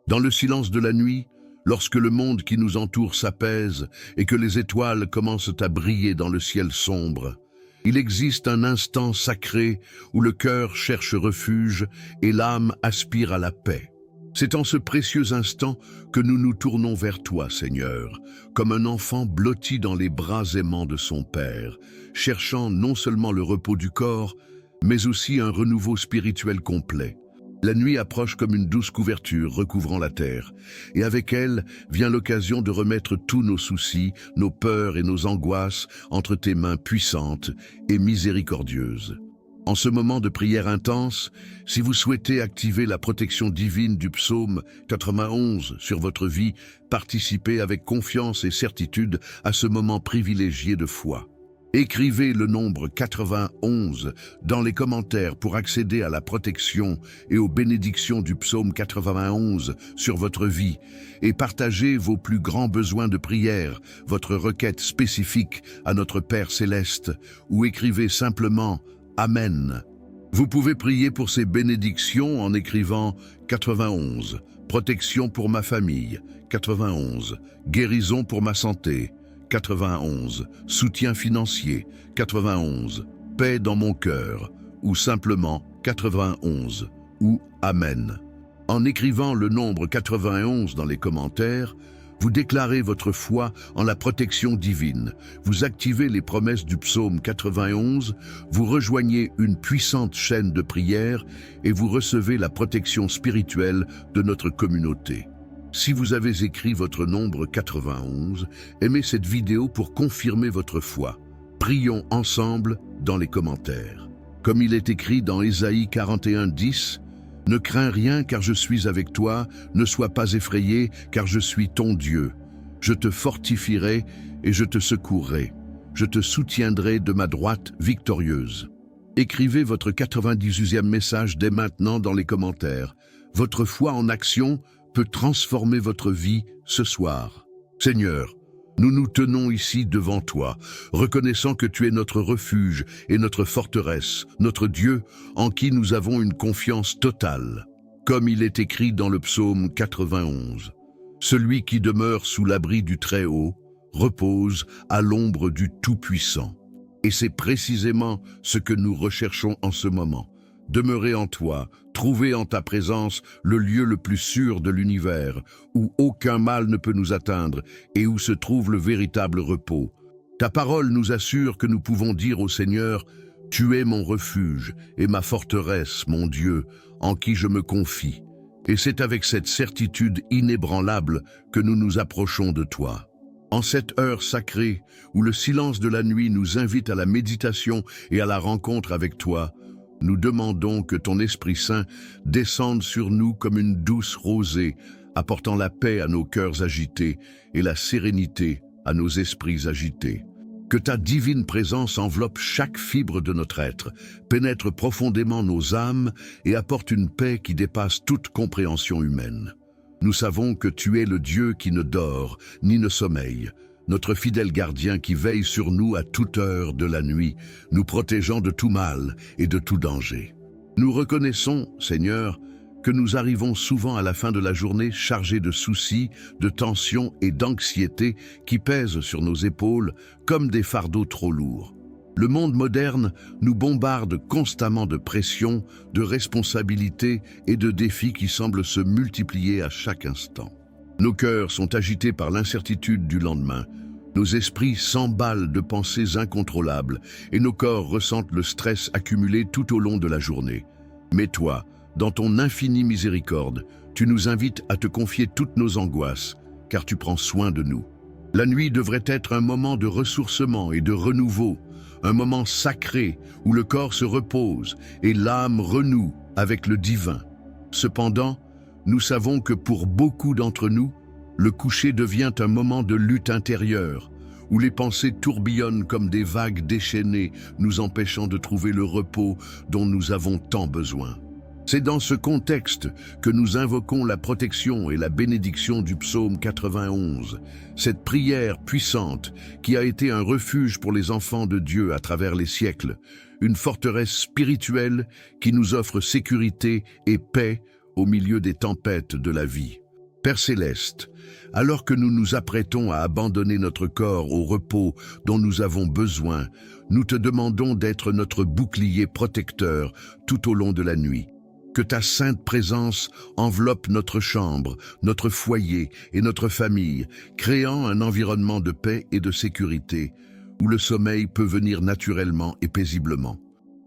Dans le silence de la nuit, lorsque le monde qui nous entoure s'apaise et que les étoiles commencent à briller dans le ciel sombre, il existe un instant sacré où le cœur cherche refuge et l'âme aspire à la paix. C'est en ce précieux instant que nous nous tournons vers toi, Seigneur, comme un enfant blotti dans les bras aimants de son Père, cherchant non seulement le repos du corps, mais aussi un renouveau spirituel complet. La nuit approche comme une douce couverture recouvrant la terre, et avec elle vient l'occasion de remettre tous nos soucis, nos peurs et nos angoisses entre tes mains puissantes et miséricordieuses. En ce moment de prière intense, si vous souhaitez activer la protection divine du psaume 91 sur votre vie, participez avec confiance et certitude à ce moment privilégié de foi. Écrivez le nombre 91 dans les commentaires pour accéder à la protection et aux bénédictions du psaume 91 sur votre vie et partagez vos plus grands besoins de prière, votre requête spécifique à notre Père Céleste ou écrivez simplement Amen. Vous pouvez prier pour ces bénédictions en écrivant 91, protection pour ma famille, 91, guérison pour ma santé, 91, soutien financier, 91, paix dans mon cœur, ou simplement 91, ou Amen. En écrivant le nombre 91 dans les commentaires, vous déclarez votre foi en la protection divine, vous activez les promesses du psaume 91, vous rejoignez une puissante chaîne de prière et vous recevez la protection spirituelle de notre communauté. Si vous avez écrit votre nombre 91, aimez cette vidéo pour confirmer votre foi. Prions ensemble dans les commentaires. Comme il est écrit dans Ésaïe 41:10, « Ne crains rien car je suis avec toi, ne sois pas effrayé car je suis ton Dieu. Je te fortifierai et je te secourrai. Je te soutiendrai de ma droite victorieuse. » Écrivez votre 98e message dès maintenant dans les commentaires. Votre foi en action peut transformer votre vie ce soir. Seigneur, nous nous tenons ici devant toi, reconnaissant que tu es notre refuge et notre forteresse, notre Dieu, en qui nous avons une confiance totale. Comme il est écrit dans le psaume 91, « Celui qui demeure sous l'abri du Très-Haut repose à l'ombre du Tout-Puissant. » Et c'est précisément ce que nous recherchons en ce moment. Demeurer en toi, trouver en ta présence le lieu le plus sûr de l'univers, où aucun mal ne peut nous atteindre et où se trouve le véritable repos. Ta parole nous assure que nous pouvons dire au Seigneur, « Tu es mon refuge et ma forteresse, mon Dieu, en qui je me confie. » Et c'est avec cette certitude inébranlable que nous nous approchons de toi. En cette heure sacrée, où le silence de la nuit nous invite à la méditation et à la rencontre avec toi, nous demandons que ton Esprit Saint descende sur nous comme une douce rosée, apportant la paix à nos cœurs agités et la sérénité à nos esprits agités. Que ta divine présence enveloppe chaque fibre de notre être, pénètre profondément nos âmes et apporte une paix qui dépasse toute compréhension humaine. Nous savons que tu es le Dieu qui ne dort ni ne sommeille, notre fidèle gardien qui veille sur nous à toute heure de la nuit, nous protégeant de tout mal et de tout danger. Nous reconnaissons, Seigneur, que nous arrivons souvent à la fin de la journée chargés de soucis, de tensions et d'anxiété qui pèsent sur nos épaules comme des fardeaux trop lourds. Le monde moderne nous bombarde constamment de pressions, de responsabilités et de défis qui semblent se multiplier à chaque instant. Nos cœurs sont agités par l'incertitude du lendemain. Nos esprits s'emballent de pensées incontrôlables et nos corps ressentent le stress accumulé tout au long de la journée. Mais toi, dans ton infinie miséricorde, tu nous invites à te confier toutes nos angoisses, car tu prends soin de nous. La nuit devrait être un moment de ressourcement et de renouveau, un moment sacré où le corps se repose et l'âme renoue avec le divin. Cependant, nous savons que pour beaucoup d'entre nous, le coucher devient un moment de lutte intérieure, où les pensées tourbillonnent comme des vagues déchaînées, nous empêchant de trouver le repos dont nous avons tant besoin. C'est dans ce contexte que nous invoquons la protection et la bénédiction du psaume 91, cette prière puissante qui a été un refuge pour les enfants de Dieu à travers les siècles, une forteresse spirituelle qui nous offre sécurité et paix au milieu des tempêtes de la vie. Père céleste, alors que nous nous apprêtons à abandonner notre corps au repos dont nous avons besoin, nous te demandons d'être notre bouclier protecteur tout au long de la nuit. Que ta sainte présence enveloppe notre chambre, notre foyer et notre famille, créant un environnement de paix et de sécurité, où le sommeil peut venir naturellement et paisiblement.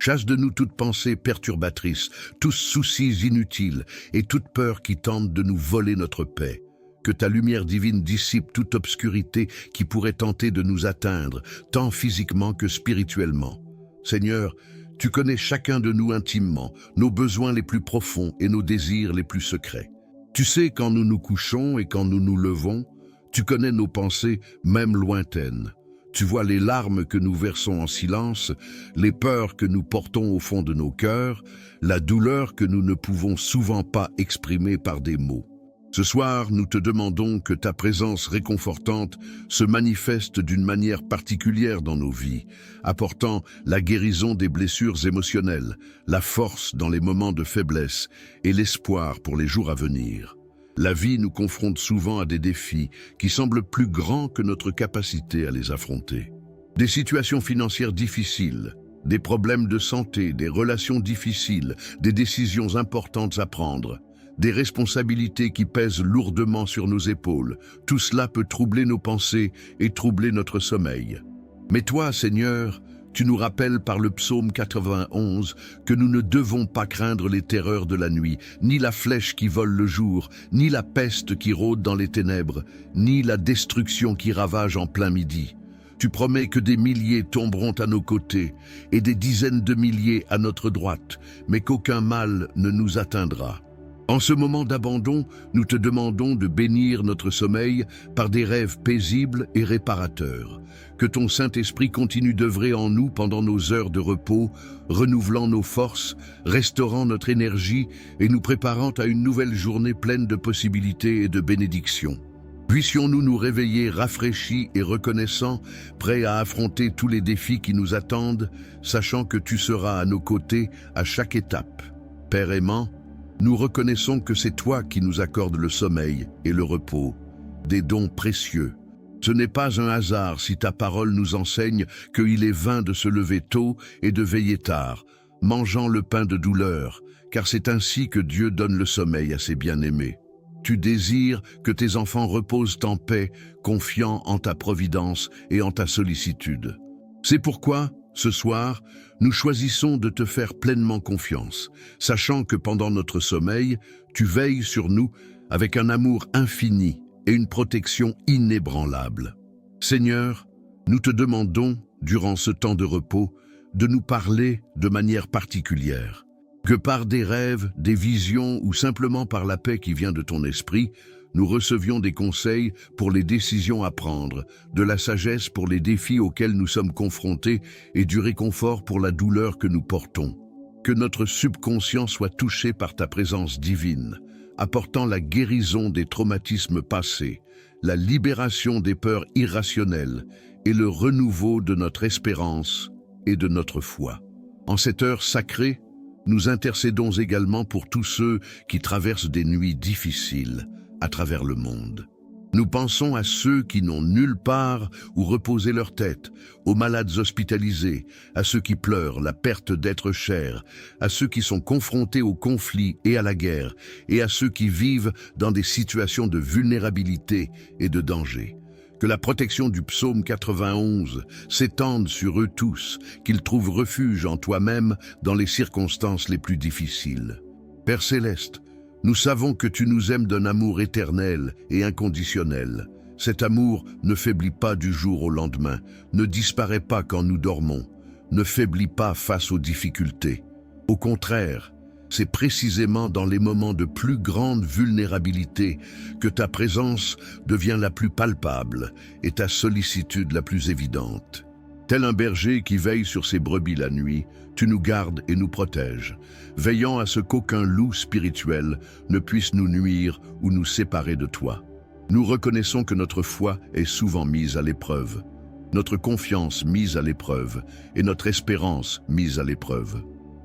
Chasse de nous toute pensée perturbatrice, tous soucis inutiles et toute peur qui tente de nous voler notre paix. Que ta lumière divine dissipe toute obscurité qui pourrait tenter de nous atteindre, tant physiquement que spirituellement. Seigneur, tu connais chacun de nous intimement, nos besoins les plus profonds et nos désirs les plus secrets. Tu sais quand nous nous couchons et quand nous nous levons, tu connais nos pensées, même lointaines. Tu vois les larmes que nous versons en silence, les peurs que nous portons au fond de nos cœurs, la douleur que nous ne pouvons souvent pas exprimer par des mots. Ce soir, nous te demandons que ta présence réconfortante se manifeste d'une manière particulière dans nos vies, apportant la guérison des blessures émotionnelles, la force dans les moments de faiblesse et l'espoir pour les jours à venir. La vie nous confronte souvent à des défis qui semblent plus grands que notre capacité à les affronter. Des situations financières difficiles, des problèmes de santé, des relations difficiles, des décisions importantes à prendre, des responsabilités qui pèsent lourdement sur nos épaules. Tout cela peut troubler nos pensées et troubler notre sommeil. Mais toi, Seigneur, tu nous rappelles par le psaume 91 que nous ne devons pas craindre les terreurs de la nuit, ni la flèche qui vole le jour, ni la peste qui rôde dans les ténèbres, ni la destruction qui ravage en plein midi. Tu promets que des milliers tomberont à nos côtés et des dizaines de milliers à notre droite, mais qu'aucun mal ne nous atteindra. En ce moment d'abandon, nous te demandons de bénir notre sommeil par des rêves paisibles et réparateurs. Que ton Saint-Esprit continue d'œuvrer en nous pendant nos heures de repos, renouvelant nos forces, restaurant notre énergie et nous préparant à une nouvelle journée pleine de possibilités et de bénédictions. Puissions-nous nous réveiller rafraîchis et reconnaissants, prêts à affronter tous les défis qui nous attendent, sachant que tu seras à nos côtés à chaque étape. Père aimant, nous reconnaissons que c'est toi qui nous accordes le sommeil et le repos, des dons précieux. Ce n'est pas un hasard si ta parole nous enseigne qu'il est vain de se lever tôt et de veiller tard, mangeant le pain de douleur, car c'est ainsi que Dieu donne le sommeil à ses bien-aimés. Tu désires que tes enfants reposent en paix, confiants en ta providence et en ta sollicitude. C'est pourquoi, ce soir, nous choisissons de te faire pleinement confiance, sachant que pendant notre sommeil, tu veilles sur nous avec un amour infini et une protection inébranlable. Seigneur, nous te demandons, durant ce temps de repos, de nous parler de manière particulière. Que par des rêves, des visions ou simplement par la paix qui vient de ton esprit, nous recevions des conseils pour les décisions à prendre, de la sagesse pour les défis auxquels nous sommes confrontés et du réconfort pour la douleur que nous portons. Que notre subconscient soit touché par ta présence divine, apportant la guérison des traumatismes passés, la libération des peurs irrationnelles et le renouveau de notre espérance et de notre foi. En cette heure sacrée, nous intercédons également pour tous ceux qui traversent des nuits difficiles à travers le monde. Nous pensons à ceux qui n'ont nulle part où reposer leur tête, aux malades hospitalisés, à ceux qui pleurent la perte d'êtres chers, à ceux qui sont confrontés aux conflits et à la guerre, et à ceux qui vivent dans des situations de vulnérabilité et de danger. Que la protection du psaume 91 s'étende sur eux tous, qu'ils trouvent refuge en toi-même dans les circonstances les plus difficiles. Père céleste, nous savons que tu nous aimes d'un amour éternel et inconditionnel. Cet amour ne faiblit pas du jour au lendemain, ne disparaît pas quand nous dormons, ne faiblit pas face aux difficultés. Au contraire, c'est précisément dans les moments de plus grande vulnérabilité que ta présence devient la plus palpable et ta sollicitude la plus évidente. Tel un berger qui veille sur ses brebis la nuit, tu nous gardes et nous protèges, veillant à ce qu'aucun loup spirituel ne puisse nous nuire ou nous séparer de toi. Nous reconnaissons que notre foi est souvent mise à l'épreuve, notre confiance mise à l'épreuve et notre espérance mise à l'épreuve.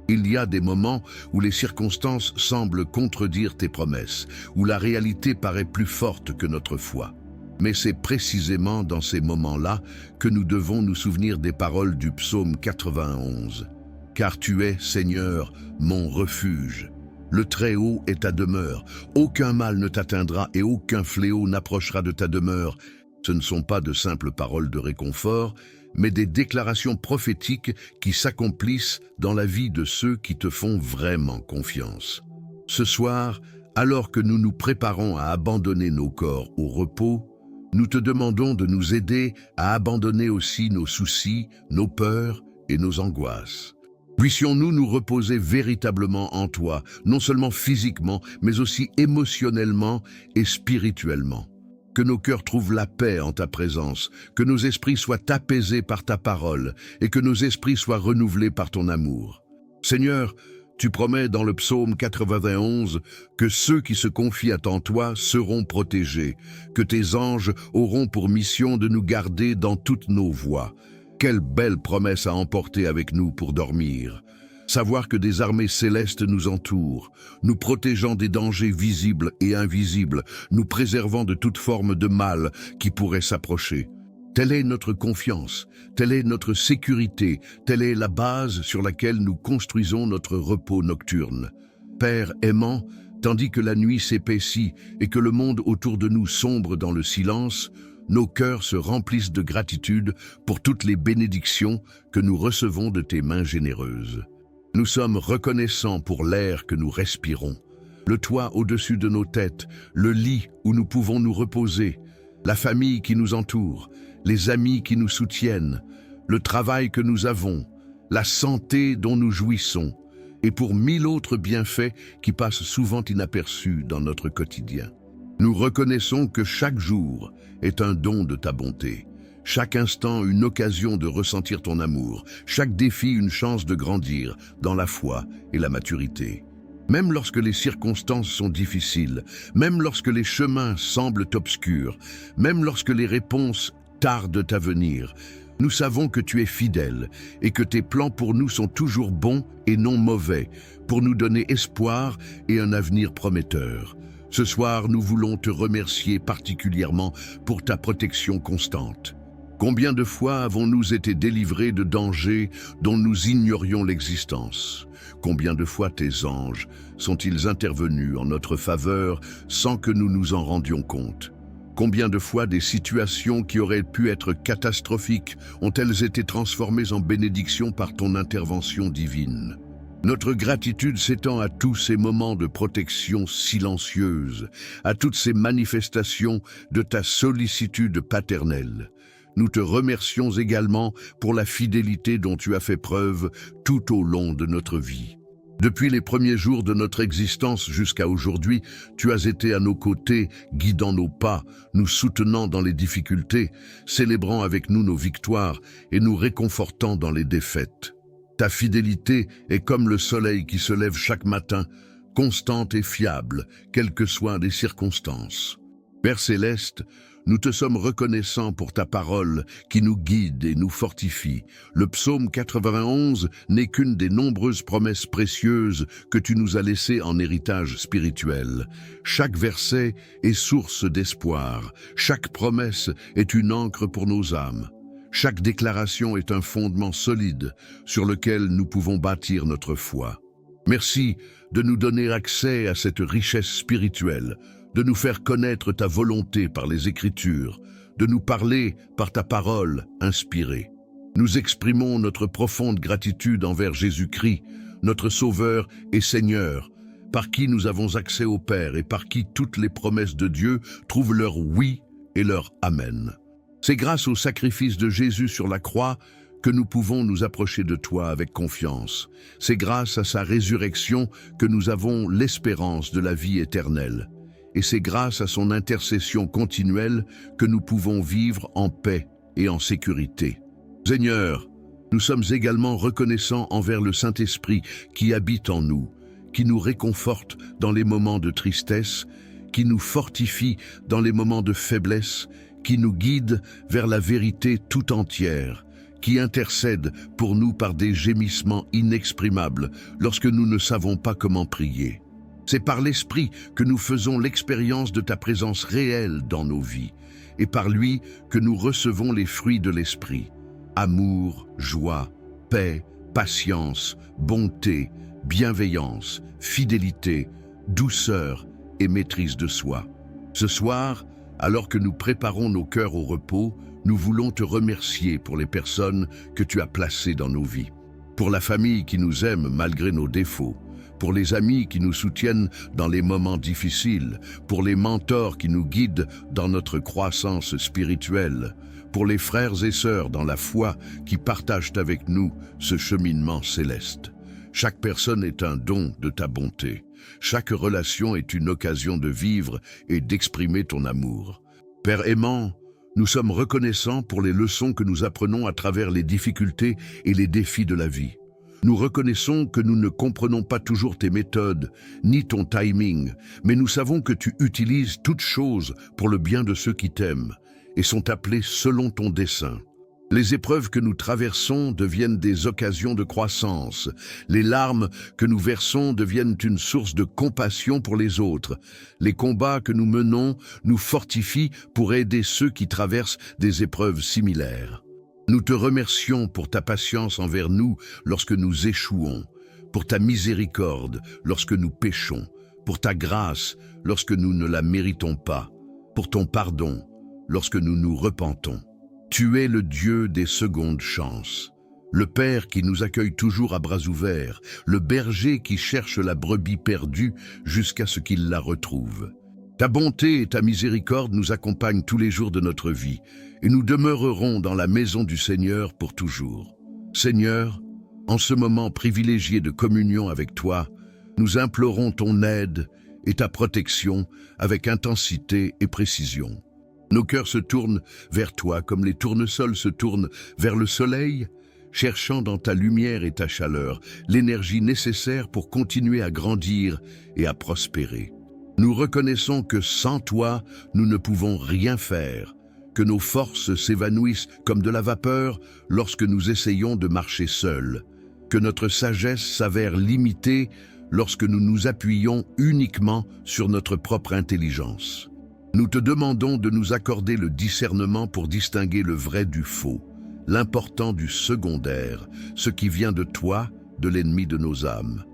Il y a des moments où les circonstances semblent contredire tes promesses, où la réalité paraît plus forte que notre foi. Mais c'est précisément dans ces moments-là que nous devons nous souvenir des paroles du psaume 91. « Car tu es, Seigneur, mon refuge. Le Très-Haut est ta demeure. Aucun mal ne t'atteindra et aucun fléau n'approchera de ta demeure. » Ce ne sont pas de simples paroles de réconfort, mais des déclarations prophétiques qui s'accomplissent dans la vie de ceux qui te font vraiment confiance. Ce soir, alors que nous nous préparons à abandonner nos corps au repos, nous te demandons de nous aider à abandonner aussi nos soucis, nos peurs et nos angoisses. Puissions-nous nous reposer véritablement en toi, non seulement physiquement, mais aussi émotionnellement et spirituellement. Que nos cœurs trouvent la paix en ta présence, que nos esprits soient apaisés par ta parole et que nos esprits soient renouvelés par ton amour. Seigneur, tu promets dans le psaume 91 que ceux qui se confient en toi seront protégés, que tes anges auront pour mission de nous garder dans toutes nos voies. Quelle belle promesse à emporter avec nous pour dormir. Savoir que des armées célestes nous entourent, nous protégeant des dangers visibles et invisibles, nous préservant de toute forme de mal qui pourrait s'approcher. Telle est notre confiance, telle est notre sécurité, telle est la base sur laquelle nous construisons notre repos nocturne. Père aimant, tandis que la nuit s'épaissit et que le monde autour de nous sombre dans le silence, nos cœurs se remplissent de gratitude pour toutes les bénédictions que nous recevons de tes mains généreuses. Nous sommes reconnaissants pour l'air que nous respirons, le toit au-dessus de nos têtes, le lit où nous pouvons nous reposer, la famille qui nous entoure, les amis qui nous soutiennent, le travail que nous avons, la santé dont nous jouissons, et pour 1000 autres bienfaits qui passent souvent inaperçus dans notre quotidien. Nous reconnaissons que chaque jour est un don de ta bonté. Chaque instant une occasion de ressentir ton amour, chaque défi une chance de grandir dans la foi et la maturité. Même lorsque les circonstances sont difficiles, même lorsque les chemins semblent obscurs, même lorsque les réponses tardent à venir, nous savons que tu es fidèle et que tes plans pour nous sont toujours bons et non mauvais, pour nous donner espoir et un avenir prometteur. Ce soir, nous voulons te remercier particulièrement pour ta protection constante. Combien de fois avons-nous été délivrés de dangers dont nous ignorions l'existence? Combien de fois tes anges sont-ils intervenus en notre faveur sans que nous nous en rendions compte? Combien de fois des situations qui auraient pu être catastrophiques ont-elles été transformées en bénédictions par ton intervention divine? Notre gratitude s'étend à tous ces moments de protection silencieuse, à toutes ces manifestations de ta sollicitude paternelle. Nous te remercions également pour la fidélité dont tu as fait preuve tout au long de notre vie. Depuis les premiers jours de notre existence jusqu'à aujourd'hui, tu as été à nos côtés, guidant nos pas, nous soutenant dans les difficultés, célébrant avec nous nos victoires et nous réconfortant dans les défaites. Ta fidélité est comme le soleil qui se lève chaque matin, constante et fiable, quelles que soient les circonstances. Père céleste, nous te sommes reconnaissants pour ta parole qui nous guide et nous fortifie. Le psaume 91 n'est qu'une des nombreuses promesses précieuses que tu nous as laissées en héritage spirituel. Chaque verset est source d'espoir. Chaque promesse est une ancre pour nos âmes. Chaque déclaration est un fondement solide sur lequel nous pouvons bâtir notre foi. Merci de nous donner accès à cette richesse spirituelle, de nous faire connaître ta volonté par les Écritures, de nous parler par ta parole inspirée. Nous exprimons notre profonde gratitude envers Jésus-Christ, notre Sauveur et Seigneur, par qui nous avons accès au Père et par qui toutes les promesses de Dieu trouvent leur oui et leur amen. C'est grâce au sacrifice de Jésus sur la croix que nous pouvons nous approcher de toi avec confiance. C'est grâce à sa résurrection que nous avons l'espérance de la vie éternelle. Et c'est grâce à son intercession continuelle que nous pouvons vivre en paix et en sécurité. Seigneur, nous sommes également reconnaissants envers le Saint-Esprit qui habite en nous, qui nous réconforte dans les moments de tristesse, qui nous fortifie dans les moments de faiblesse, qui nous guide vers la vérité tout entière, qui intercède pour nous par des gémissements inexprimables lorsque nous ne savons pas comment prier. C'est par l'Esprit que nous faisons l'expérience de ta présence réelle dans nos vies, et par lui que nous recevons les fruits de l'Esprit: amour, joie, paix, patience, bonté, bienveillance, fidélité, douceur et maîtrise de soi. Ce soir, alors que nous préparons nos cœurs au repos, nous voulons te remercier pour les personnes que tu as placées dans nos vies. Pour la famille qui nous aime malgré nos défauts, pour les amis qui nous soutiennent dans les moments difficiles, pour les mentors qui nous guident dans notre croissance spirituelle, pour les frères et sœurs dans la foi qui partagent avec nous ce cheminement céleste. Chaque personne est un don de ta bonté. Chaque relation est une occasion de vivre et d'exprimer ton amour. Père aimant, nous sommes reconnaissants pour les leçons que nous apprenons à travers les difficultés et les défis de la vie. Nous reconnaissons que nous ne comprenons pas toujours tes méthodes, ni ton timing, mais nous savons que tu utilises toutes choses pour le bien de ceux qui t'aiment et sont appelés selon ton dessein. Les épreuves que nous traversons deviennent des occasions de croissance. Les larmes que nous versons deviennent une source de compassion pour les autres. Les combats que nous menons nous fortifient pour aider ceux qui traversent des épreuves similaires. Nous te remercions pour ta patience envers nous lorsque nous échouons, pour ta miséricorde lorsque nous péchons, pour ta grâce lorsque nous ne la méritons pas, pour ton pardon lorsque nous nous repentons. Tu es le Dieu des secondes chances, le Père qui nous accueille toujours à bras ouverts, le berger qui cherche la brebis perdue jusqu'à ce qu'il la retrouve. Ta bonté et ta miséricorde nous accompagnent tous les jours de notre vie, et nous demeurerons dans la maison du Seigneur pour toujours. Seigneur, en ce moment privilégié de communion avec toi, nous implorons ton aide et ta protection avec intensité et précision. Nos cœurs se tournent vers toi comme les tournesols se tournent vers le soleil, cherchant dans ta lumière et ta chaleur l'énergie nécessaire pour continuer à grandir et à prospérer. Nous reconnaissons que sans toi, nous ne pouvons rien faire, que nos forces s'évanouissent comme de la vapeur lorsque nous essayons de marcher seuls, que notre sagesse s'avère limitée lorsque nous nous appuyons uniquement sur notre propre intelligence. Nous te demandons de nous accorder le discernement pour distinguer le vrai du faux, l'important du secondaire, ce qui vient de toi, de l'ennemi de nos âmes.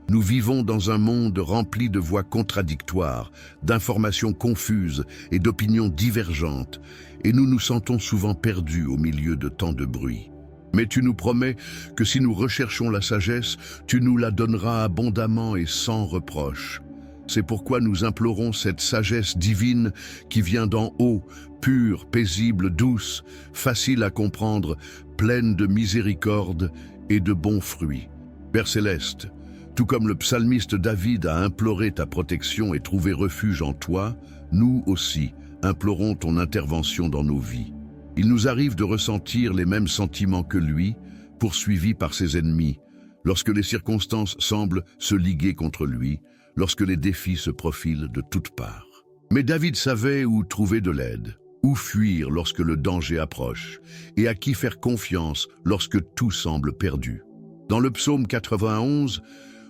Nous vivons dans un monde rempli de voix contradictoires, d'informations confuses et d'opinions divergentes, et nous nous sentons souvent perdus au milieu de tant de bruit. Mais tu nous promets que si nous recherchons la sagesse, tu nous la donneras abondamment et sans reproche. C'est pourquoi nous implorons cette sagesse divine qui vient d'en haut, pure, paisible, douce, facile à comprendre, pleine de miséricorde et de bons fruits. Père céleste, tout comme le psalmiste David a imploré ta protection et trouvé refuge en toi, nous aussi implorons ton intervention dans nos vies. Il nous arrive de ressentir les mêmes sentiments que lui, poursuivi par ses ennemis, lorsque les circonstances semblent se liguer contre lui, lorsque les défis se profilent de toutes parts. Mais David savait où trouver de l'aide, où fuir lorsque le danger approche, et à qui faire confiance lorsque tout semble perdu. Dans le psaume 91,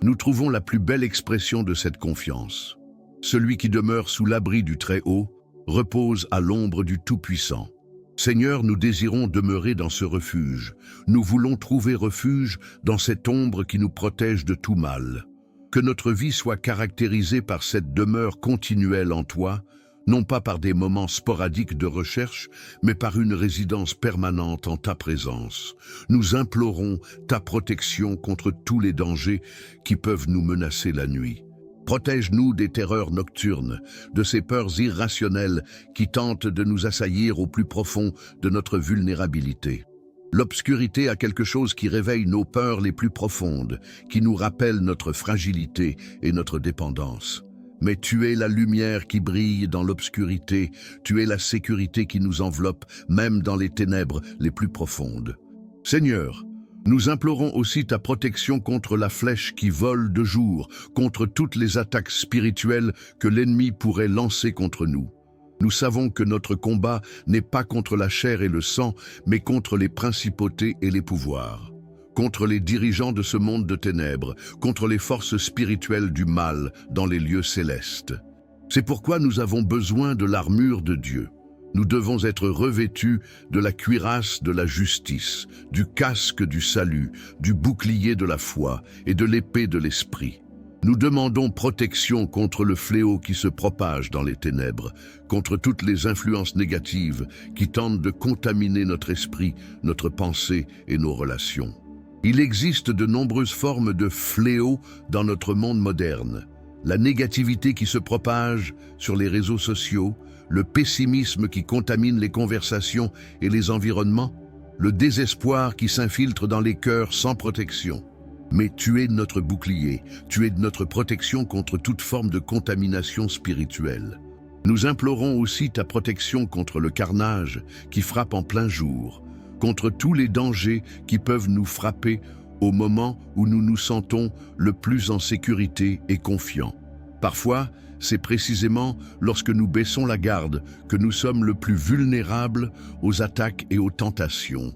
nous trouvons la plus belle expression de cette confiance. Celui qui demeure sous l'abri du Très-Haut repose à l'ombre du Tout-Puissant. Seigneur, nous désirons demeurer dans ce refuge. Nous voulons trouver refuge dans cette ombre qui nous protège de tout mal. Que notre vie soit caractérisée par cette demeure continuelle en toi, non pas par des moments sporadiques de recherche, mais par une résidence permanente en ta présence. Nous implorons ta protection contre tous les dangers qui peuvent nous menacer la nuit. Protège-nous des terreurs nocturnes, de ces peurs irrationnelles qui tentent de nous assaillir au plus profond de notre vulnérabilité. L'obscurité a quelque chose qui réveille nos peurs les plus profondes, qui nous rappelle notre fragilité et notre dépendance. Mais tu es la lumière qui brille dans l'obscurité, tu es la sécurité qui nous enveloppe, même dans les ténèbres les plus profondes. Seigneur, nous implorons aussi ta protection contre la flèche qui vole de jour, contre toutes les attaques spirituelles que l'ennemi pourrait lancer contre nous. Nous savons que notre combat n'est pas contre la chair et le sang, mais contre les principautés et les pouvoirs, contre les dirigeants de ce monde de ténèbres, contre les forces spirituelles du mal dans les lieux célestes. C'est pourquoi nous avons besoin de l'armure de Dieu. Nous devons être revêtus de la cuirasse de la justice, du casque du salut, du bouclier de la foi et de l'épée de l'esprit. Nous demandons protection contre le fléau qui se propage dans les ténèbres, contre toutes les influences négatives qui tentent de contaminer notre esprit, notre pensée et nos relations. Il existe de nombreuses formes de fléaux dans notre monde moderne. La négativité qui se propage sur les réseaux sociaux, le pessimisme qui contamine les conversations et les environnements, le désespoir qui s'infiltre dans les cœurs sans protection. Mais tu es notre bouclier, tu es notre protection contre toute forme de contamination spirituelle. Nous implorons aussi ta protection contre le carnage qui frappe en plein jour, contre tous les dangers qui peuvent nous frapper au moment où nous nous sentons le plus en sécurité et confiants. Parfois, c'est précisément lorsque nous baissons la garde que nous sommes le plus vulnérables aux attaques et aux tentations.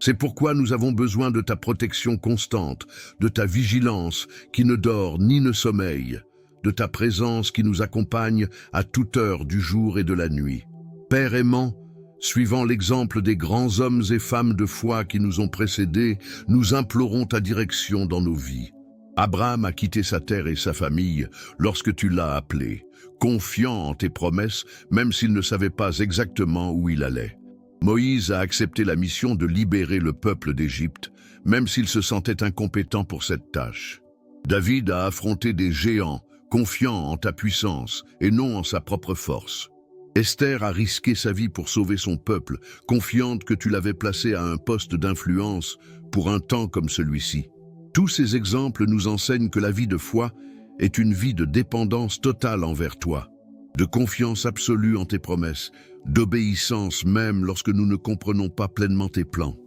C'est pourquoi nous avons besoin de ta protection constante, de ta vigilance qui ne dort ni ne sommeille, de ta présence qui nous accompagne à toute heure du jour et de la nuit. Père aimant, suivant l'exemple des grands hommes et femmes de foi qui nous ont précédés, nous implorons ta direction dans nos vies. Abraham a quitté sa terre et sa famille lorsque tu l'as appelé, confiant en tes promesses, même s'il ne savait pas exactement où il allait. Moïse a accepté la mission de libérer le peuple d'Égypte, même s'il se sentait incompétent pour cette tâche. David a affronté des géants, confiant en ta puissance et non en sa propre force. Esther a risqué sa vie pour sauver son peuple, confiante que tu l'avais placé à un poste d'influence pour un temps comme celui-ci. Tous ces exemples nous enseignent que la vie de foi est une vie de dépendance totale envers toi, de confiance absolue en tes promesses, d'obéissance même lorsque nous ne comprenons pas pleinement tes plans.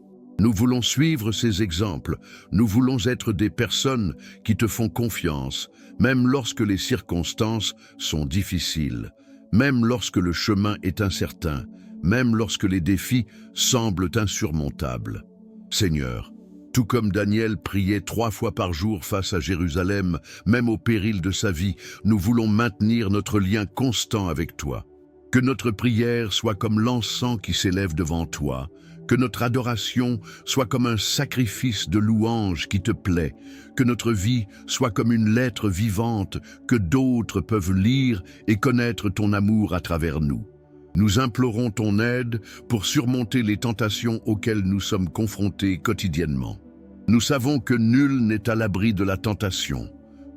Nous voulons suivre ces exemples, nous voulons être des personnes qui te font confiance, même lorsque les circonstances sont difficiles, même lorsque le chemin est incertain, même lorsque les défis semblent insurmontables. Seigneur, tout comme Daniel priait 3 fois par jour face à Jérusalem, même au péril de sa vie, nous voulons maintenir notre lien constant avec toi. Que notre prière soit comme l'encens qui s'élève devant toi, que notre adoration soit comme un sacrifice de louange qui te plaît, que notre vie soit comme une lettre vivante que d'autres peuvent lire et connaître ton amour à travers nous. Nous implorons ton aide pour surmonter les tentations auxquelles nous sommes confrontés quotidiennement. Nous savons que nul n'est à l'abri de la tentation,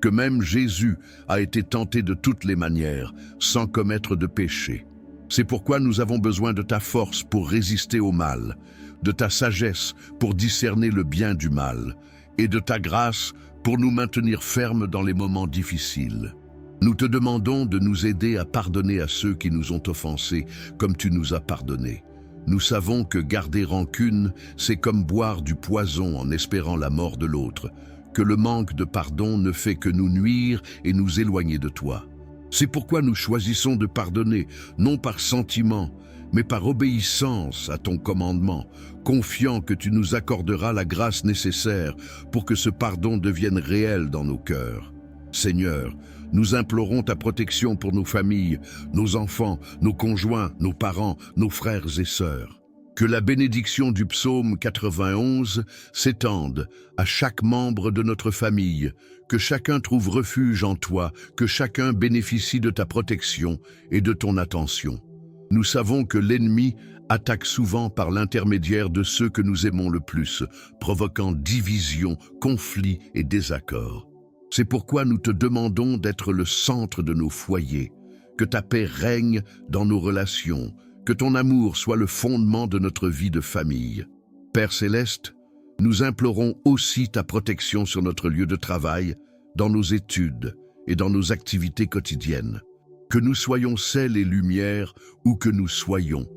que même Jésus a été tenté de toutes les manières, sans commettre de péché. C'est pourquoi nous avons besoin de ta force pour résister au mal, de ta sagesse pour discerner le bien du mal, et de ta grâce pour nous maintenir fermes dans les moments difficiles. Nous te demandons de nous aider à pardonner à ceux qui nous ont offensés, comme tu nous as pardonnés. Nous savons que garder rancune, c'est comme boire du poison en espérant la mort de l'autre, que le manque de pardon ne fait que nous nuire et nous éloigner de toi. C'est pourquoi nous choisissons de pardonner, non par sentiment, mais par obéissance à ton commandement, confiant que tu nous accorderas la grâce nécessaire pour que ce pardon devienne réel dans nos cœurs. Seigneur, nous implorons ta protection pour nos familles, nos enfants, nos conjoints, nos parents, nos frères et sœurs. Que la bénédiction du psaume 91 s'étende à chaque membre de notre famille, que chacun trouve refuge en toi, que chacun bénéficie de ta protection et de ton attention. Nous savons que l'ennemi attaque souvent par l'intermédiaire de ceux que nous aimons le plus, provoquant division, conflits et désaccords. C'est pourquoi nous te demandons d'être le centre de nos foyers, que ta paix règne dans nos relations, que ton amour soit le fondement de notre vie de famille. Père céleste, nous implorons aussi ta protection sur notre lieu de travail, dans nos études et dans nos activités quotidiennes. Que nous soyons sel et lumière où que nous soyons,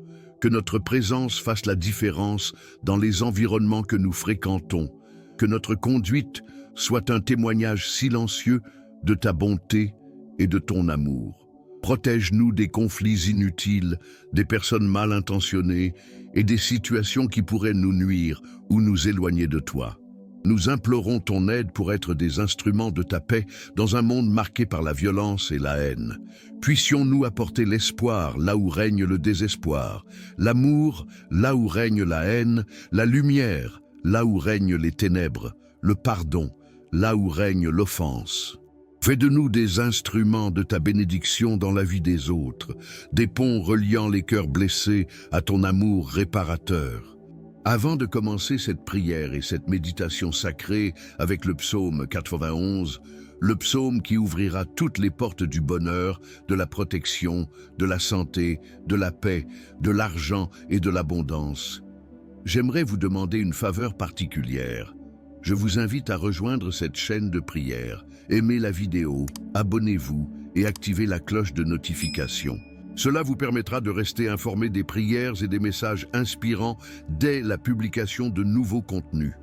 que notre présence fasse la différence dans les environnements que nous fréquentons, que notre conduite soit un témoignage silencieux de ta bonté et de ton amour. Protège-nous des conflits inutiles, des personnes mal intentionnées et des situations qui pourraient nous nuire ou nous éloigner de toi. Nous implorons ton aide pour être des instruments de ta paix dans un monde marqué par la violence et la haine. Puissions-nous apporter l'espoir là où règne le désespoir, l'amour là où règne la haine, la lumière là où règnent les ténèbres, le pardon là où règne l'offense. Fais de nous des instruments de ta bénédiction dans la vie des autres, des ponts reliant les cœurs blessés à ton amour réparateur. Avant de commencer cette prière et cette méditation sacrée avec le psaume 91, le psaume qui ouvrira toutes les portes du bonheur, de la protection, de la santé, de la paix, de l'argent et de l'abondance, j'aimerais vous demander une faveur particulière. Je vous invite à rejoindre cette chaîne de prière, aimez la vidéo, abonnez-vous et activez la cloche de notification. Cela vous permettra de rester informé des prières et des messages inspirants dès la publication de nouveaux contenus.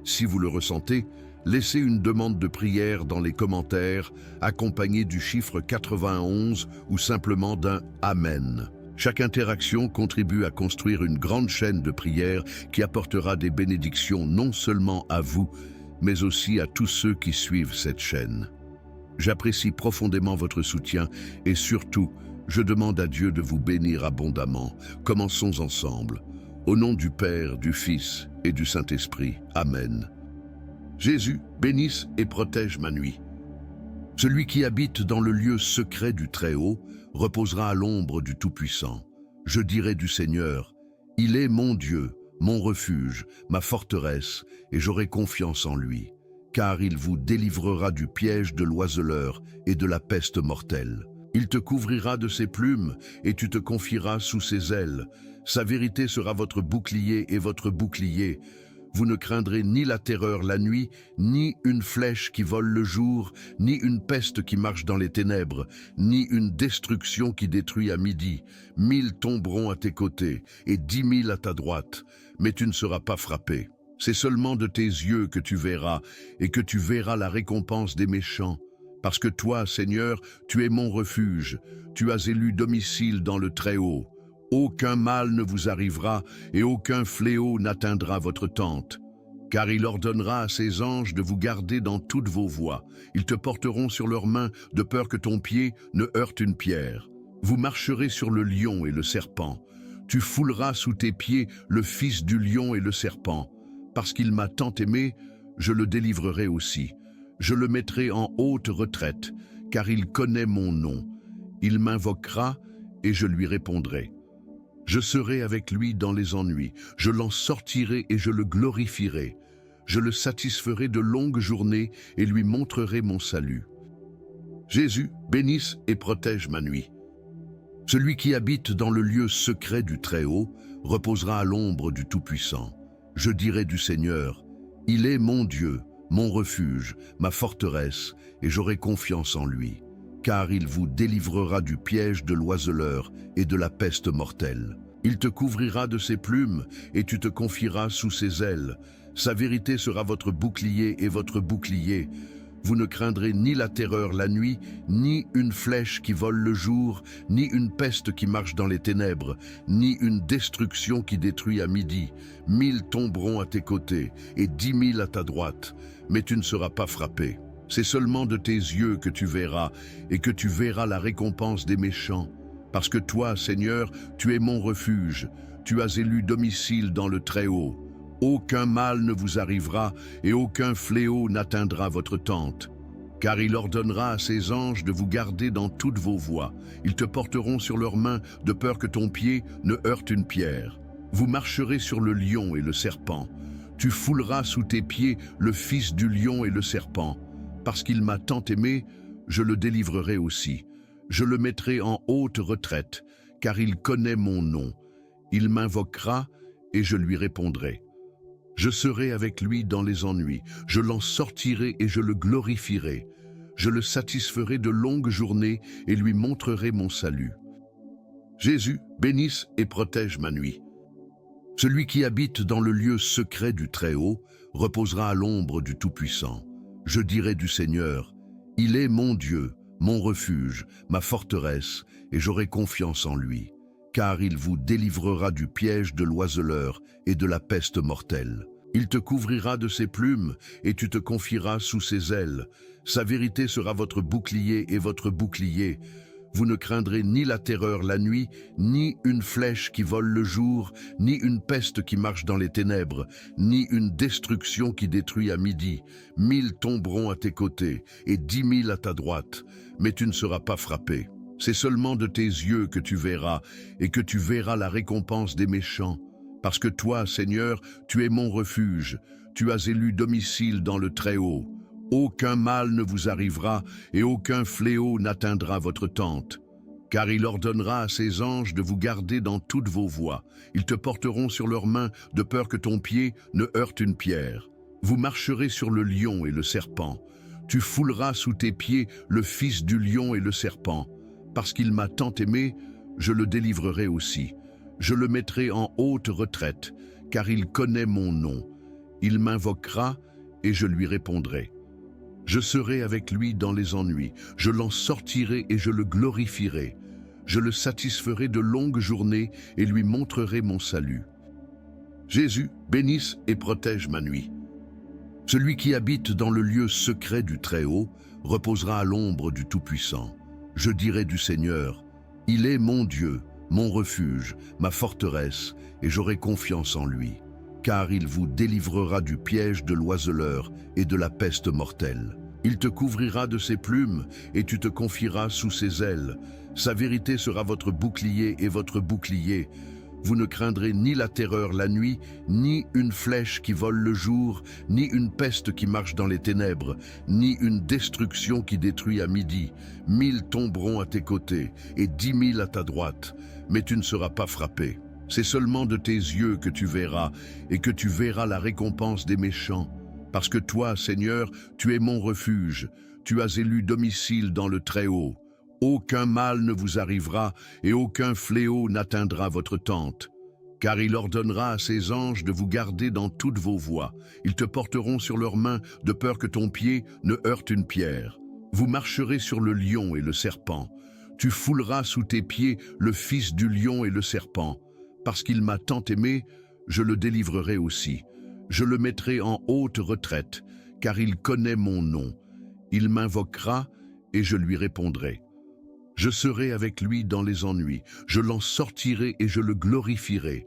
Si vous le ressentez, laissez une demande de prière dans les commentaires, accompagnée du chiffre 91 ou simplement d'un « Amen ». Chaque interaction contribue à construire une grande chaîne de prières qui apportera des bénédictions non seulement à vous, mais aussi à tous ceux qui suivent cette chaîne. J'apprécie profondément votre soutien et surtout, je demande à Dieu de vous bénir abondamment. Commençons ensemble. Au nom du Père, du Fils et du Saint-Esprit. Amen. Jésus, bénisse et protège ma nuit. Celui qui habite dans le lieu secret du Très-Haut reposera à l'ombre du Tout-Puissant. Je dirai du Seigneur, il est mon Dieu, mon refuge, ma forteresse, et j'aurai confiance en lui, car il vous délivrera du piège de l'oiseleur et de la peste mortelle. Il te couvrira de ses plumes et tu te confieras sous ses ailes. Sa vérité sera votre bouclier et votre bouclier. Vous ne craindrez ni la terreur la nuit, ni une flèche qui vole le jour, ni une peste qui marche dans les ténèbres, ni une destruction qui détruit à midi. 1000 tomberont à tes côtés et 10 000 à ta droite, mais tu ne seras pas frappé. C'est seulement de tes yeux que tu verras et que tu verras la récompense des méchants. Parce que toi, Seigneur, tu es mon refuge, tu as élu domicile dans le Très-Haut. Aucun mal ne vous arrivera et aucun fléau n'atteindra votre tente. Car il ordonnera à ses anges de vous garder dans toutes vos voies. Ils te porteront sur leurs mains de peur que ton pied ne heurte une pierre. Vous marcherez sur le lion et le serpent. Tu fouleras sous tes pieds le fils du lion et le serpent. Parce qu'il m'a tant aimé, je le délivrerai aussi. Je le mettrai en haute retraite, car il connaît mon nom. Il m'invoquera et je lui répondrai. Je serai avec lui dans les ennuis, je l'en sortirai et je le glorifierai. Je le satisferai de longues journées et lui montrerai mon salut. Jésus, bénisse et protège ma nuit. Celui qui habite dans le lieu secret du Très-Haut reposera à l'ombre du Tout-Puissant. Je dirai du Seigneur, il est mon Dieu, mon refuge, ma forteresse, et j'aurai confiance en lui, car il vous délivrera du piège de l'oiseleur et de la peste mortelle. Il te couvrira de ses plumes et tu te confieras sous ses ailes. Sa vérité sera votre bouclier et votre bouclier. Vous ne craindrez ni la terreur la nuit, ni une flèche qui vole le jour, ni une peste qui marche dans les ténèbres, ni une destruction qui détruit à midi. 1000 tomberont à tes côtés et 10 000 à ta droite, mais tu ne seras pas frappé. C'est seulement de tes yeux que tu verras et que tu verras la récompense des méchants. Parce que toi, Seigneur, tu es mon refuge, tu as élu domicile dans le Très-Haut. Aucun mal ne vous arrivera et aucun fléau n'atteindra votre tente. Car il ordonnera à ses anges de vous garder dans toutes vos voies. Ils te porteront sur leurs mains de peur que ton pied ne heurte une pierre. Vous marcherez sur le lion et le serpent. Tu fouleras sous tes pieds le fils du lion et le serpent. Parce qu'il m'a tant aimé, je le délivrerai aussi. Je le mettrai en haute retraite, car il connaît mon nom. Il m'invoquera et je lui répondrai. Je serai avec lui dans les ennuis, je l'en sortirai et je le glorifierai. Je le satisferai de longues journées et lui montrerai mon salut. Jésus, bénisse et protège ma nuit. Celui qui habite dans le lieu secret du Très-Haut reposera à l'ombre du Tout-Puissant. Je dirai du Seigneur, il est mon Dieu, mon refuge, ma forteresse, et j'aurai confiance en lui. Car il vous délivrera du piège de l'oiseleur et de la peste mortelle. Il te couvrira de ses plumes, et tu te confieras sous ses ailes. Sa vérité sera votre bouclier et votre bouclier. Vous ne craindrez ni la terreur la nuit, ni une flèche qui vole le jour, ni une peste qui marche dans les ténèbres, ni une destruction qui détruit à midi. 1000 tomberont à tes côtés, et 10 000 à ta droite, mais tu ne seras pas frappé. C'est seulement de tes yeux que tu verras, et que tu verras la récompense des méchants. Parce que toi, Seigneur, tu es mon refuge, tu as élu domicile dans le Très-Haut. Aucun mal ne vous arrivera, et aucun fléau n'atteindra votre tente. Car il ordonnera à ses anges de vous garder dans toutes vos voies. Ils te porteront sur leurs mains, de peur que ton pied ne heurte une pierre. Vous marcherez sur le lion et le serpent. Tu fouleras sous tes pieds le fils du lion et le serpent. Parce qu'il m'a tant aimé, je le délivrerai aussi. Je le mettrai en haute retraite, car il connaît mon nom. Il m'invoquera, et je lui répondrai. Je serai avec lui dans les ennuis, je l'en sortirai et je le glorifierai. Je le satisferai de longues journées et lui montrerai mon salut. Jésus, bénisse et protège ma nuit. Celui qui habite dans le lieu secret du Très-Haut reposera à l'ombre du Tout-Puissant. Je dirai du Seigneur, il est mon Dieu, mon refuge, ma forteresse, et j'aurai confiance en lui. Car il vous délivrera du piège de l'oiseleur et de la peste mortelle. Il te couvrira de ses plumes, et tu te confieras sous ses ailes. Sa vérité sera votre bouclier et votre bouclier. Vous ne craindrez ni la terreur la nuit, ni une flèche qui vole le jour, ni une peste qui marche dans les ténèbres, ni une destruction qui détruit à midi. 1000 tomberont à tes côtés, et 10 000 à ta droite, mais tu ne seras pas frappé. C'est seulement de tes yeux que tu verras, et que tu verras la récompense des méchants. Parce que toi, Seigneur, tu es mon refuge, tu as élu domicile dans le Très-Haut. Aucun mal ne vous arrivera, et aucun fléau n'atteindra votre tente. Car il ordonnera à ses anges de vous garder dans toutes vos voies. Ils te porteront sur leurs mains, de peur que ton pied ne heurte une pierre. Vous marcherez sur le lion et le serpent. Tu fouleras sous tes pieds le fils du lion et le serpent. Parce qu'il m'a tant aimé, je le délivrerai aussi. Je le mettrai en haute retraite, car il connaît mon nom. Il m'invoquera, et je lui répondrai. Je serai avec lui dans les ennuis, je l'en sortirai et je le glorifierai.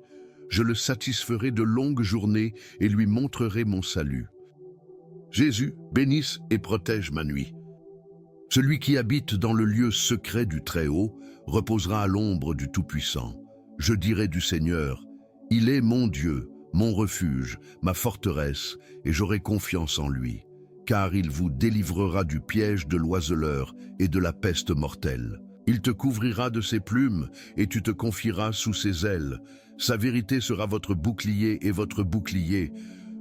Je le satisferai de longues journées et lui montrerai mon salut. Jésus, bénisse et protège ma nuit. Celui qui habite dans le lieu secret du Très-Haut reposera à l'ombre du Tout-Puissant. Je dirai du Seigneur, il est mon Dieu, mon refuge, ma forteresse, et j'aurai confiance en lui. Car il vous délivrera du piège de l'oiseleur et de la peste mortelle. Il te couvrira de ses plumes, et tu te confieras sous ses ailes. Sa vérité sera votre bouclier et votre bouclier.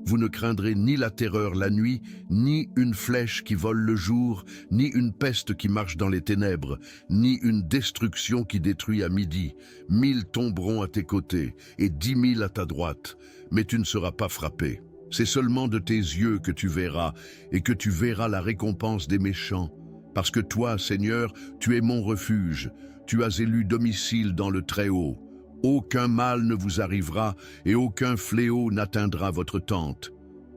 Vous ne craindrez ni la terreur la nuit, ni une flèche qui vole le jour, ni une peste qui marche dans les ténèbres, ni une destruction qui détruit à midi. 1000 tomberont à tes côtés, et 10 000 à ta droite, mais tu ne seras pas frappé. C'est seulement de tes yeux que tu verras, et que tu verras la récompense des méchants. Parce que toi, Seigneur, tu es mon refuge, tu as élu domicile dans le Très-Haut. Aucun mal ne vous arrivera, et aucun fléau n'atteindra votre tente.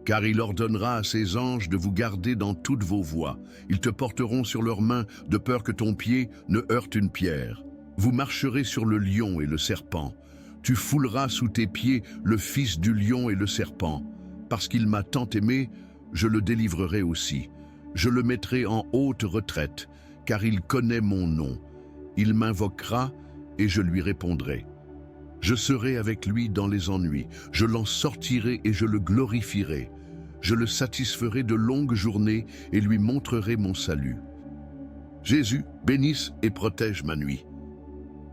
Car il ordonnera à ses anges de vous garder dans toutes vos voies. Ils te porteront sur leurs mains, de peur que ton pied ne heurte une pierre. Vous marcherez sur le lion et le serpent. Tu fouleras sous tes pieds le fils du lion et le serpent. Parce qu'il m'a tant aimé, je le délivrerai aussi. Je le mettrai en haute retraite, car il connaît mon nom. Il m'invoquera, et je lui répondrai. Je serai avec lui dans les ennuis, je l'en sortirai et je le glorifierai. Je le satisferai de longues journées et lui montrerai mon salut. Jésus, bénisse et protège ma nuit.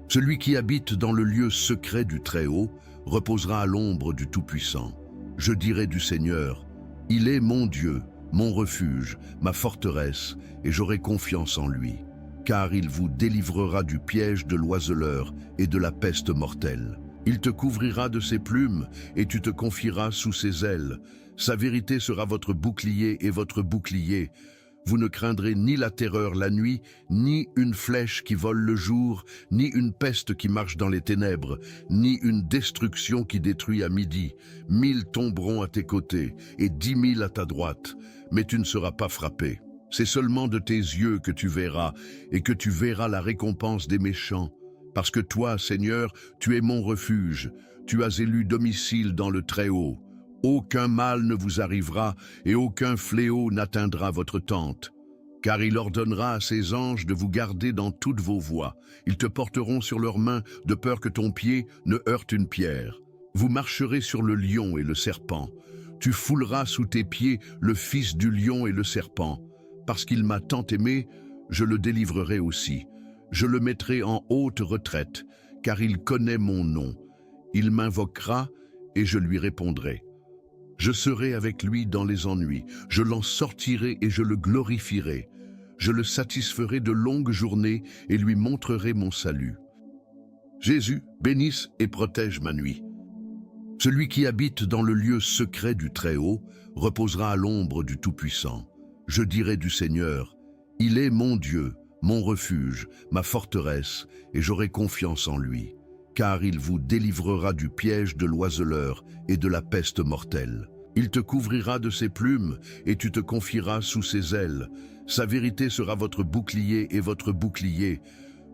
Celui qui habite dans le lieu secret du Très-Haut reposera à l'ombre du Tout-Puissant. Je dirai du Seigneur, il est mon Dieu, mon refuge, ma forteresse, et j'aurai confiance en lui. Car il vous délivrera du piège de l'oiseleur et de la peste mortelle. Il te couvrira de ses plumes, et tu te confieras sous ses ailes. Sa vérité sera votre bouclier et votre bouclier. Vous ne craindrez ni la terreur la nuit, ni une flèche qui vole le jour, ni une peste qui marche dans les ténèbres, ni une destruction qui détruit à midi. 1000 tomberont à tes côtés et 10 000 à ta droite, mais tu ne seras pas frappé. C'est seulement de tes yeux que tu verras, et que tu verras la récompense des méchants. Parce que toi, Seigneur, tu es mon refuge, tu as élu domicile dans le Très-Haut. Aucun mal ne vous arrivera et aucun fléau n'atteindra votre tente. Car il ordonnera à ses anges de vous garder dans toutes vos voies. Ils te porteront sur leurs mains de peur que ton pied ne heurte une pierre. Vous marcherez sur le lion et le serpent. Tu fouleras sous tes pieds le fils du lion et le serpent. Parce qu'il m'a tant aimé, je le délivrerai aussi. Je le mettrai en haute retraite, car il connaît mon nom. Il m'invoquera et je lui répondrai. Je serai avec lui dans les ennuis, je l'en sortirai et je le glorifierai. Je le satisferai de longues journées et lui montrerai mon salut. Jésus, bénisse et protège ma nuit. Celui qui habite dans le lieu secret du Très-Haut reposera à l'ombre du Tout-Puissant. Je dirai du Seigneur, il est mon Dieu, mon refuge, ma forteresse, et j'aurai confiance en lui. Car il vous délivrera du piège de l'oiseleur et de la peste mortelle. Il te couvrira de ses plumes et tu te confieras sous ses ailes. Sa vérité sera votre bouclier et votre bouclier.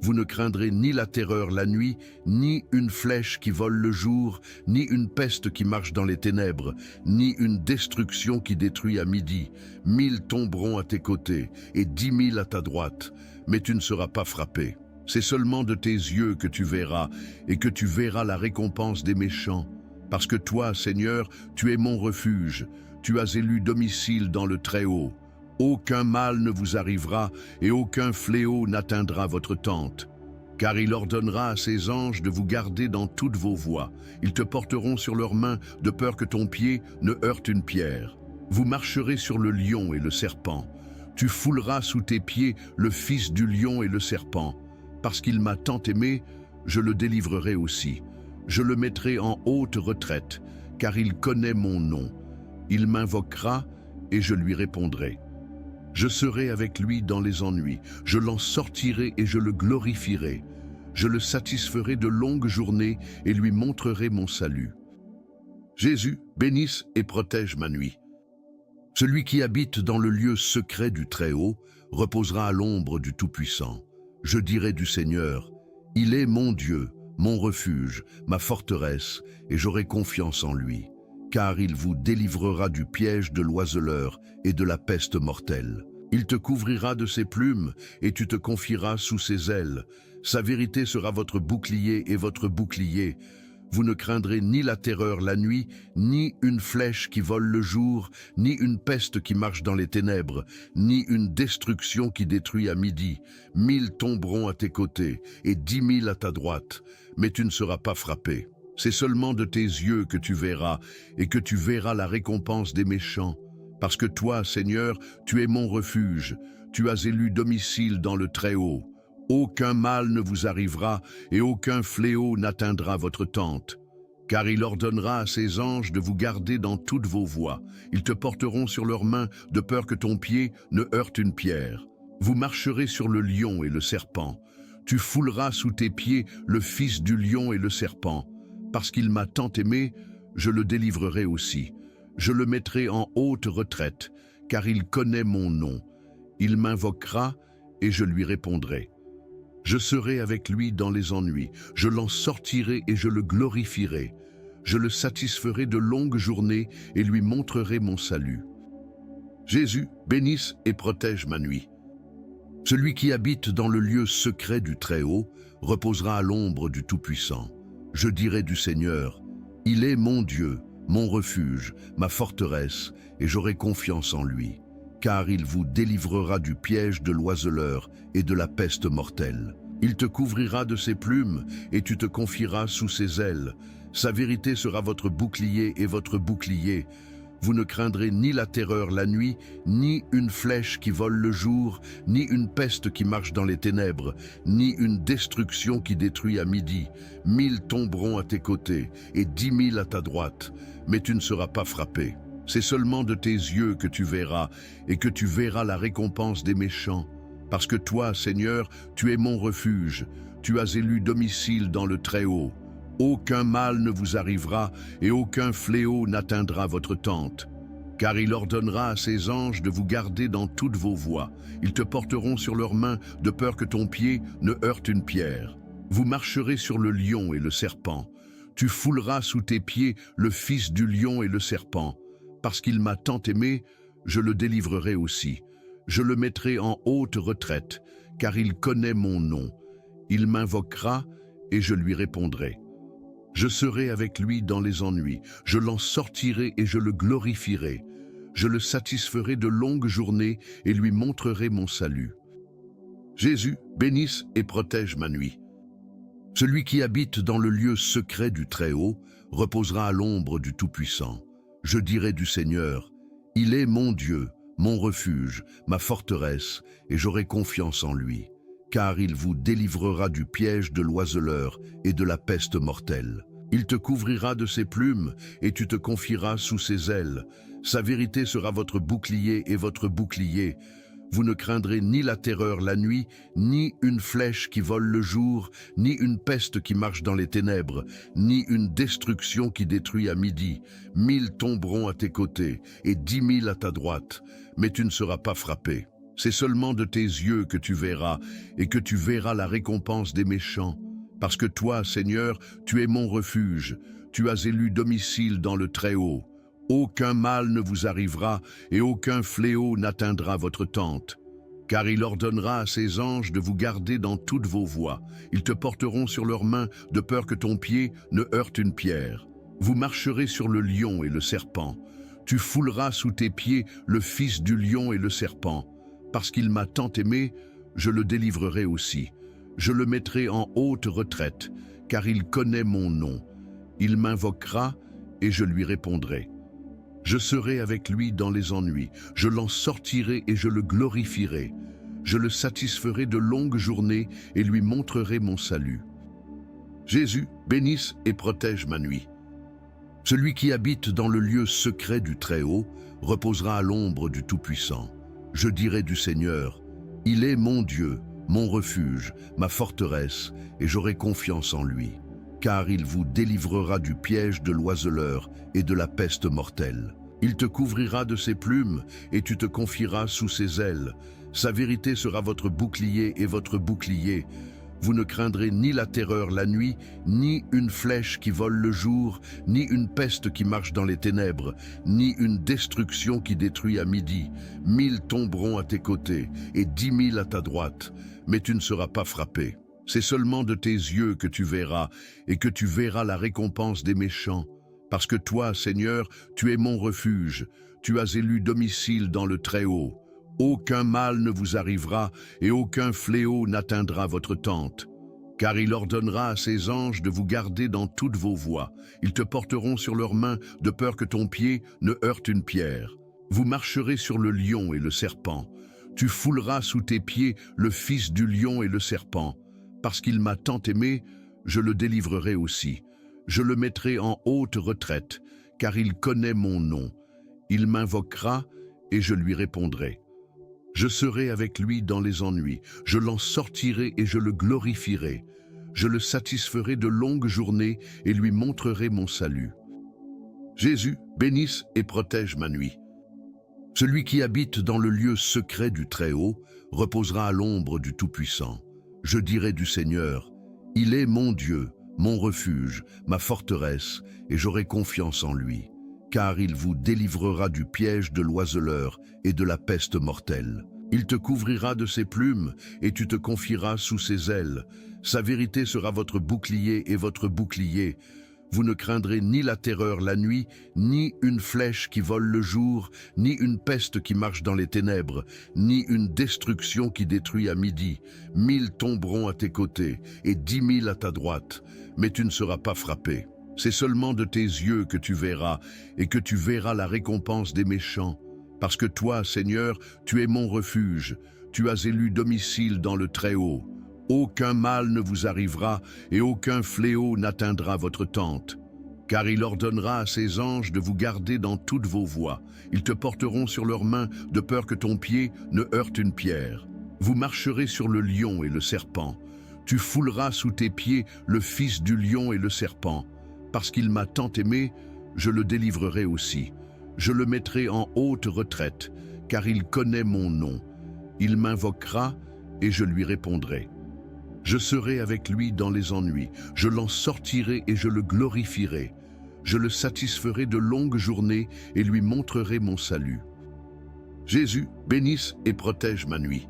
Vous ne craindrez ni la terreur la nuit, ni une flèche qui vole le jour, ni une peste qui marche dans les ténèbres, ni une destruction qui détruit à midi. 1000 tomberont à tes côtés et 10 000 à ta droite, mais tu ne seras pas frappé. C'est seulement de tes yeux que tu verras, et que tu verras la récompense des méchants. Parce que toi, Seigneur, tu es mon refuge, tu as élu domicile dans le Très-Haut. Aucun mal ne vous arrivera, et aucun fléau n'atteindra votre tente. Car il ordonnera à ses anges de vous garder dans toutes vos voies. Ils te porteront sur leurs mains, de peur que ton pied ne heurte une pierre. Vous marcherez sur le lion et le serpent. Tu fouleras sous tes pieds le fils du lion et le serpent. Parce qu'il m'a tant aimé, je le délivrerai aussi. Je le mettrai en haute retraite, car il connaît mon nom. Il m'invoquera et je lui répondrai. Je serai avec lui dans les ennuis, je l'en sortirai et je le glorifierai. Je le satisferai de longues journées et lui montrerai mon salut. Jésus, bénisse et protège ma nuit. Celui qui habite dans le lieu secret du Très-Haut reposera à l'ombre du Tout-Puissant. Je dirai du Seigneur, il est mon Dieu, mon refuge, ma forteresse, et j'aurai confiance en lui. Car il vous délivrera du piège de l'oiseleur et de la peste mortelle. Il te couvrira de ses plumes et tu te confieras sous ses ailes. Sa vérité sera votre bouclier et votre bouclier. Vous ne craindrez ni la terreur la nuit, ni une flèche qui vole le jour, ni une peste qui marche dans les ténèbres, ni une destruction qui détruit à midi. 1000 tomberont à tes côtés et 10 000 à ta droite, mais tu ne seras pas frappé. C'est seulement de tes yeux que tu verras, et que tu verras la récompense des méchants. Parce que toi, Seigneur, tu es mon refuge, tu as élu domicile dans le Très-Haut. Aucun mal ne vous arrivera et aucun fléau n'atteindra votre tente. Car il ordonnera à ses anges de vous garder dans toutes vos voies. Ils te porteront sur leurs mains de peur que ton pied ne heurte une pierre. Vous marcherez sur le lion et le serpent. Tu fouleras sous tes pieds le fils du lion et le serpent. Parce qu'il m'a tant aimé, je le délivrerai aussi. Je le mettrai en haute retraite, car il connaît mon nom. Il m'invoquera et je lui répondrai. Je serai avec lui dans les ennuis, je l'en sortirai et je le glorifierai. Je le satisferai de longues journées et lui montrerai mon salut. Jésus, bénisse et protège ma nuit. Celui qui habite dans le lieu secret du Très-Haut reposera à l'ombre du Tout-Puissant. Je dirai du Seigneur, il est mon Dieu, mon refuge, ma forteresse, et j'aurai confiance en lui. Car il vous délivrera du piège de l'oiseleur et de la peste mortelle. Il te couvrira de ses plumes et tu te confieras sous ses ailes. Sa vérité sera votre bouclier et votre bouclier. Vous ne craindrez ni la terreur la nuit, ni une flèche qui vole le jour, ni une peste qui marche dans les ténèbres, ni une destruction qui détruit à midi. 1000 tomberont à tes côtés et 10 000 à ta droite, mais tu ne seras pas frappé. C'est seulement de tes yeux que tu verras, et que tu verras la récompense des méchants. Parce que toi, Seigneur, tu es mon refuge, tu as élu domicile dans le Très-Haut. Aucun mal ne vous arrivera, et aucun fléau n'atteindra votre tente. Car il ordonnera à ses anges de vous garder dans toutes vos voies. Ils te porteront sur leurs mains, de peur que ton pied ne heurte une pierre. Vous marcherez sur le lion et le serpent. Tu fouleras sous tes pieds le fils du lion et le serpent. Parce qu'il m'a tant aimé, je le délivrerai aussi. Je le mettrai en haute retraite, car il connaît mon nom. Il m'invoquera et je lui répondrai. Je serai avec lui dans les ennuis, je l'en sortirai et je le glorifierai. Je le satisferai de longues journées et lui montrerai mon salut. Jésus, bénisse et protège ma nuit. Celui qui habite dans le lieu secret du Très-Haut reposera à l'ombre du Tout-Puissant. Je dirai du Seigneur, il est mon Dieu, mon refuge, ma forteresse, et j'aurai confiance en lui. Car il vous délivrera du piège de l'oiseleur et de la peste mortelle. Il te couvrira de ses plumes, et tu te confieras sous ses ailes. Sa vérité sera votre bouclier et votre bouclier. Vous ne craindrez ni la terreur la nuit, ni une flèche qui vole le jour, ni une peste qui marche dans les ténèbres, ni une destruction qui détruit à midi. 1000 tomberont à tes côtés, et 10 000 à ta droite, mais tu ne seras pas frappé. C'est seulement de tes yeux que tu verras, et que tu verras la récompense des méchants. Parce que toi, Seigneur, tu es mon refuge, tu as élu domicile dans le Très-Haut. Aucun mal ne vous arrivera, et aucun fléau n'atteindra votre tente. Car il ordonnera à ses anges de vous garder dans toutes vos voies. Ils te porteront sur leurs mains, de peur que ton pied ne heurte une pierre. Vous marcherez sur le lion et le serpent. Tu fouleras sous tes pieds le fils du lion et le serpent. Parce qu'il m'a tant aimé, je le délivrerai aussi. Je le mettrai en haute retraite, car il connaît mon nom. Il m'invoquera et je lui répondrai. Je serai avec lui dans les ennuis, je l'en sortirai et je le glorifierai. Je le satisferai de longues journées et lui montrerai mon salut. Jésus, bénisse et protège ma nuit. Celui qui habite dans le lieu secret du Très-Haut reposera à l'ombre du Tout-Puissant. Je dirai du Seigneur, il est mon Dieu, mon refuge, ma forteresse, et j'aurai confiance en lui. Car il vous délivrera du piège de l'oiseleur et de la peste mortelle. Il te couvrira de ses plumes, et tu te confieras sous ses ailes. Sa vérité sera votre bouclier et votre bouclier. Vous ne craindrez ni la terreur la nuit, ni une flèche qui vole le jour, ni une peste qui marche dans les ténèbres, ni une destruction qui détruit à midi. 1000 tomberont à tes côtés, et 10 000 à ta droite, mais tu ne seras pas frappé. C'est seulement de tes yeux que tu verras, et que tu verras la récompense des méchants. Parce que toi, Seigneur, tu es mon refuge, tu as élu domicile dans le Très-Haut. Aucun mal ne vous arrivera, et aucun fléau n'atteindra votre tente. Car il ordonnera à ses anges de vous garder dans toutes vos voies. Ils te porteront sur leurs mains, de peur que ton pied ne heurte une pierre. Vous marcherez sur le lion et le serpent. Tu fouleras sous tes pieds le fils du lion et le serpent. Parce qu'il m'a tant aimé, je le délivrerai aussi. Je le mettrai en haute retraite, car il connaît mon nom. Il m'invoquera et je lui répondrai. Je serai avec lui dans les ennuis, je l'en sortirai et je le glorifierai. Je le satisferai de longues journées et lui montrerai mon salut. Jésus, bénisse et protège ma nuit. Celui qui habite dans le lieu secret du Très-Haut reposera à l'ombre du Tout-Puissant. Je dirai du Seigneur, il est mon Dieu, mon refuge, ma forteresse, et j'aurai confiance en lui. Car il vous délivrera du piège de l'oiseleur et de la peste mortelle. Il te couvrira de ses plumes, et tu te confieras sous ses ailes. Sa vérité sera votre bouclier et votre bouclier. Vous ne craindrez ni la terreur la nuit, ni une flèche qui vole le jour, ni une peste qui marche dans les ténèbres, ni une destruction qui détruit à midi. 1000 tomberont à tes côtés, et 10 000 à ta droite, mais tu ne seras pas frappé. C'est seulement de tes yeux que tu verras, et que tu verras la récompense des méchants. Parce que toi, Seigneur, tu es mon refuge, tu as élu domicile dans le Très-Haut. Aucun mal ne vous arrivera, et aucun fléau n'atteindra votre tente. car il ordonnera à ses anges de vous garder dans toutes vos voies. Ils te porteront sur leurs mains, de peur que ton pied ne heurte une pierre. Vous marcherez sur le lion et le serpent. Tu fouleras sous tes pieds le fils du lion et le serpent. Parce qu'il m'a tant aimé, je le délivrerai aussi. Je le mettrai en haute retraite, car il connaît mon nom. Il m'invoquera et je lui répondrai. Je serai avec lui dans les ennuis, je l'en sortirai et je le glorifierai. Je le satisferai de longues journées et lui montrerai mon salut. Jésus, bénisse et protège ma nuit.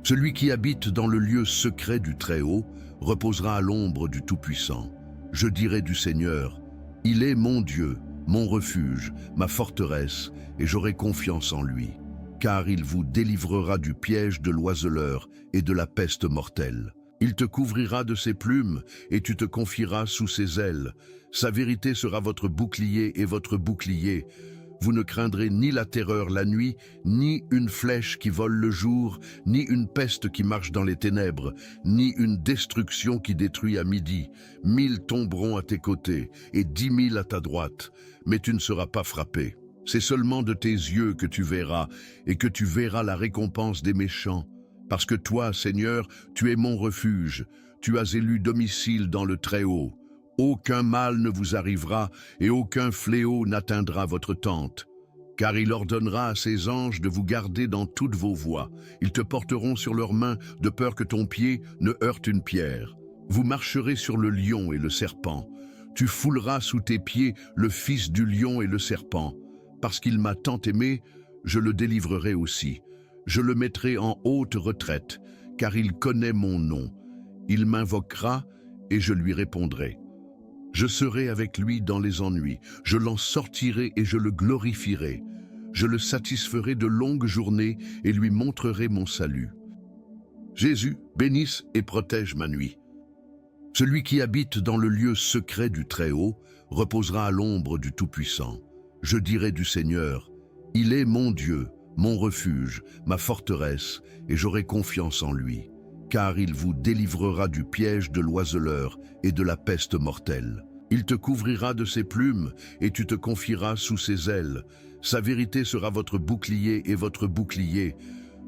Celui qui habite dans le lieu secret du Très-Haut reposera à l'ombre du Tout-Puissant. Je dirai du Seigneur, il est mon Dieu, mon refuge, ma forteresse, et j'aurai confiance en lui. Car il vous délivrera du piège de l'oiseleur et de la peste mortelle. Il te couvrira de ses plumes et tu te confieras sous ses ailes. Sa vérité sera votre bouclier et votre bouclier. Vous ne craindrez ni la terreur la nuit, ni une flèche qui vole le jour, ni une peste qui marche dans les ténèbres, ni une destruction qui détruit à midi. 1000 tomberont à tes côtés et 10 000 à ta droite, mais tu ne seras pas frappé. C'est seulement de tes yeux que tu verras, et que tu verras la récompense des méchants. Parce que toi, Seigneur, tu es mon refuge, tu as élu domicile dans le Très-Haut. Aucun mal ne vous arrivera, et aucun fléau n'atteindra votre tente. Car il ordonnera à ses anges de vous garder dans toutes vos voies. Ils te porteront sur leurs mains, de peur que ton pied ne heurte une pierre. Vous marcherez sur le lion et le serpent. Tu fouleras sous tes pieds le fils du lion et le serpent. Parce qu'il m'a tant aimé, je le délivrerai aussi. Je le mettrai en haute retraite, car il connaît mon nom. Il m'invoquera et je lui répondrai. Je serai avec lui dans les ennuis, je l'en sortirai et je le glorifierai. Je le satisferai de longues journées et lui montrerai mon salut. Jésus, bénisse et protège ma nuit. Celui qui habite dans le lieu secret du Très-Haut reposera à l'ombre du Tout-Puissant. Je dirai du Seigneur, il est mon Dieu, mon refuge, ma forteresse, et j'aurai confiance en lui. Car il vous délivrera du piège de l'oiseleur et de la peste mortelle. Il te couvrira de ses plumes et tu te confieras sous ses ailes. Sa vérité sera votre bouclier et votre bouclier.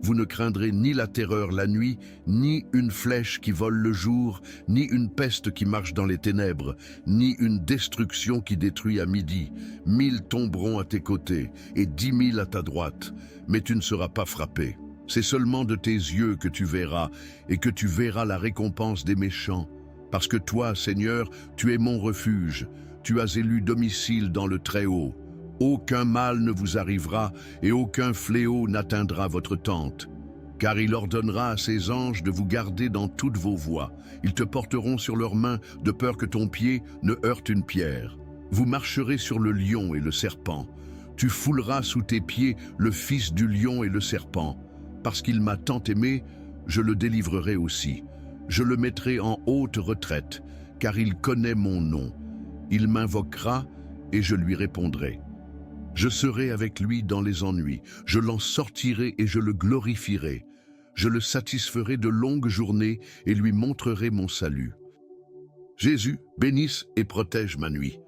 Vous ne craindrez ni la terreur la nuit, ni une flèche qui vole le jour, ni une peste qui marche dans les ténèbres, ni une destruction qui détruit à midi. 1000 tomberont à tes côtés et 10 000 à ta droite, mais tu ne seras pas frappé. C'est seulement de tes yeux que tu verras, et que tu verras la récompense des méchants. Parce que toi, Seigneur, tu es mon refuge, tu as élu domicile dans le Très-Haut. Aucun mal ne vous arrivera, et aucun fléau n'atteindra votre tente. Car il ordonnera à ses anges de vous garder dans toutes vos voies. Ils te porteront sur leurs mains, de peur que ton pied ne heurte une pierre. Vous marcherez sur le lion et le serpent. Tu fouleras sous tes pieds le fils du lion et le serpent. Parce qu'il m'a tant aimé, je le délivrerai aussi. Je le mettrai en haute retraite, car il connaît mon nom. Il m'invoquera et je lui répondrai. Je serai avec lui dans les ennuis, je l'en sortirai et je le glorifierai. Je le satisferai de longues journées et lui montrerai mon salut. Jésus, bénisse et protège ma nuit.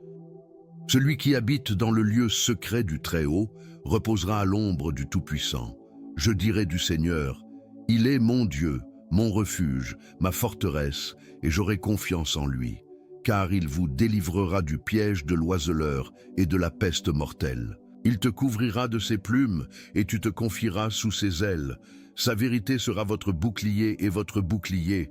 Celui qui habite dans le lieu secret du Très-Haut reposera à l'ombre du Tout-Puissant. Je dirai du Seigneur, il est mon Dieu, mon refuge, ma forteresse, et j'aurai confiance en lui. Car il vous délivrera du piège de l'oiseleur et de la peste mortelle. Il te couvrira de ses plumes et tu te confieras sous ses ailes. Sa vérité sera votre bouclier et votre bouclier.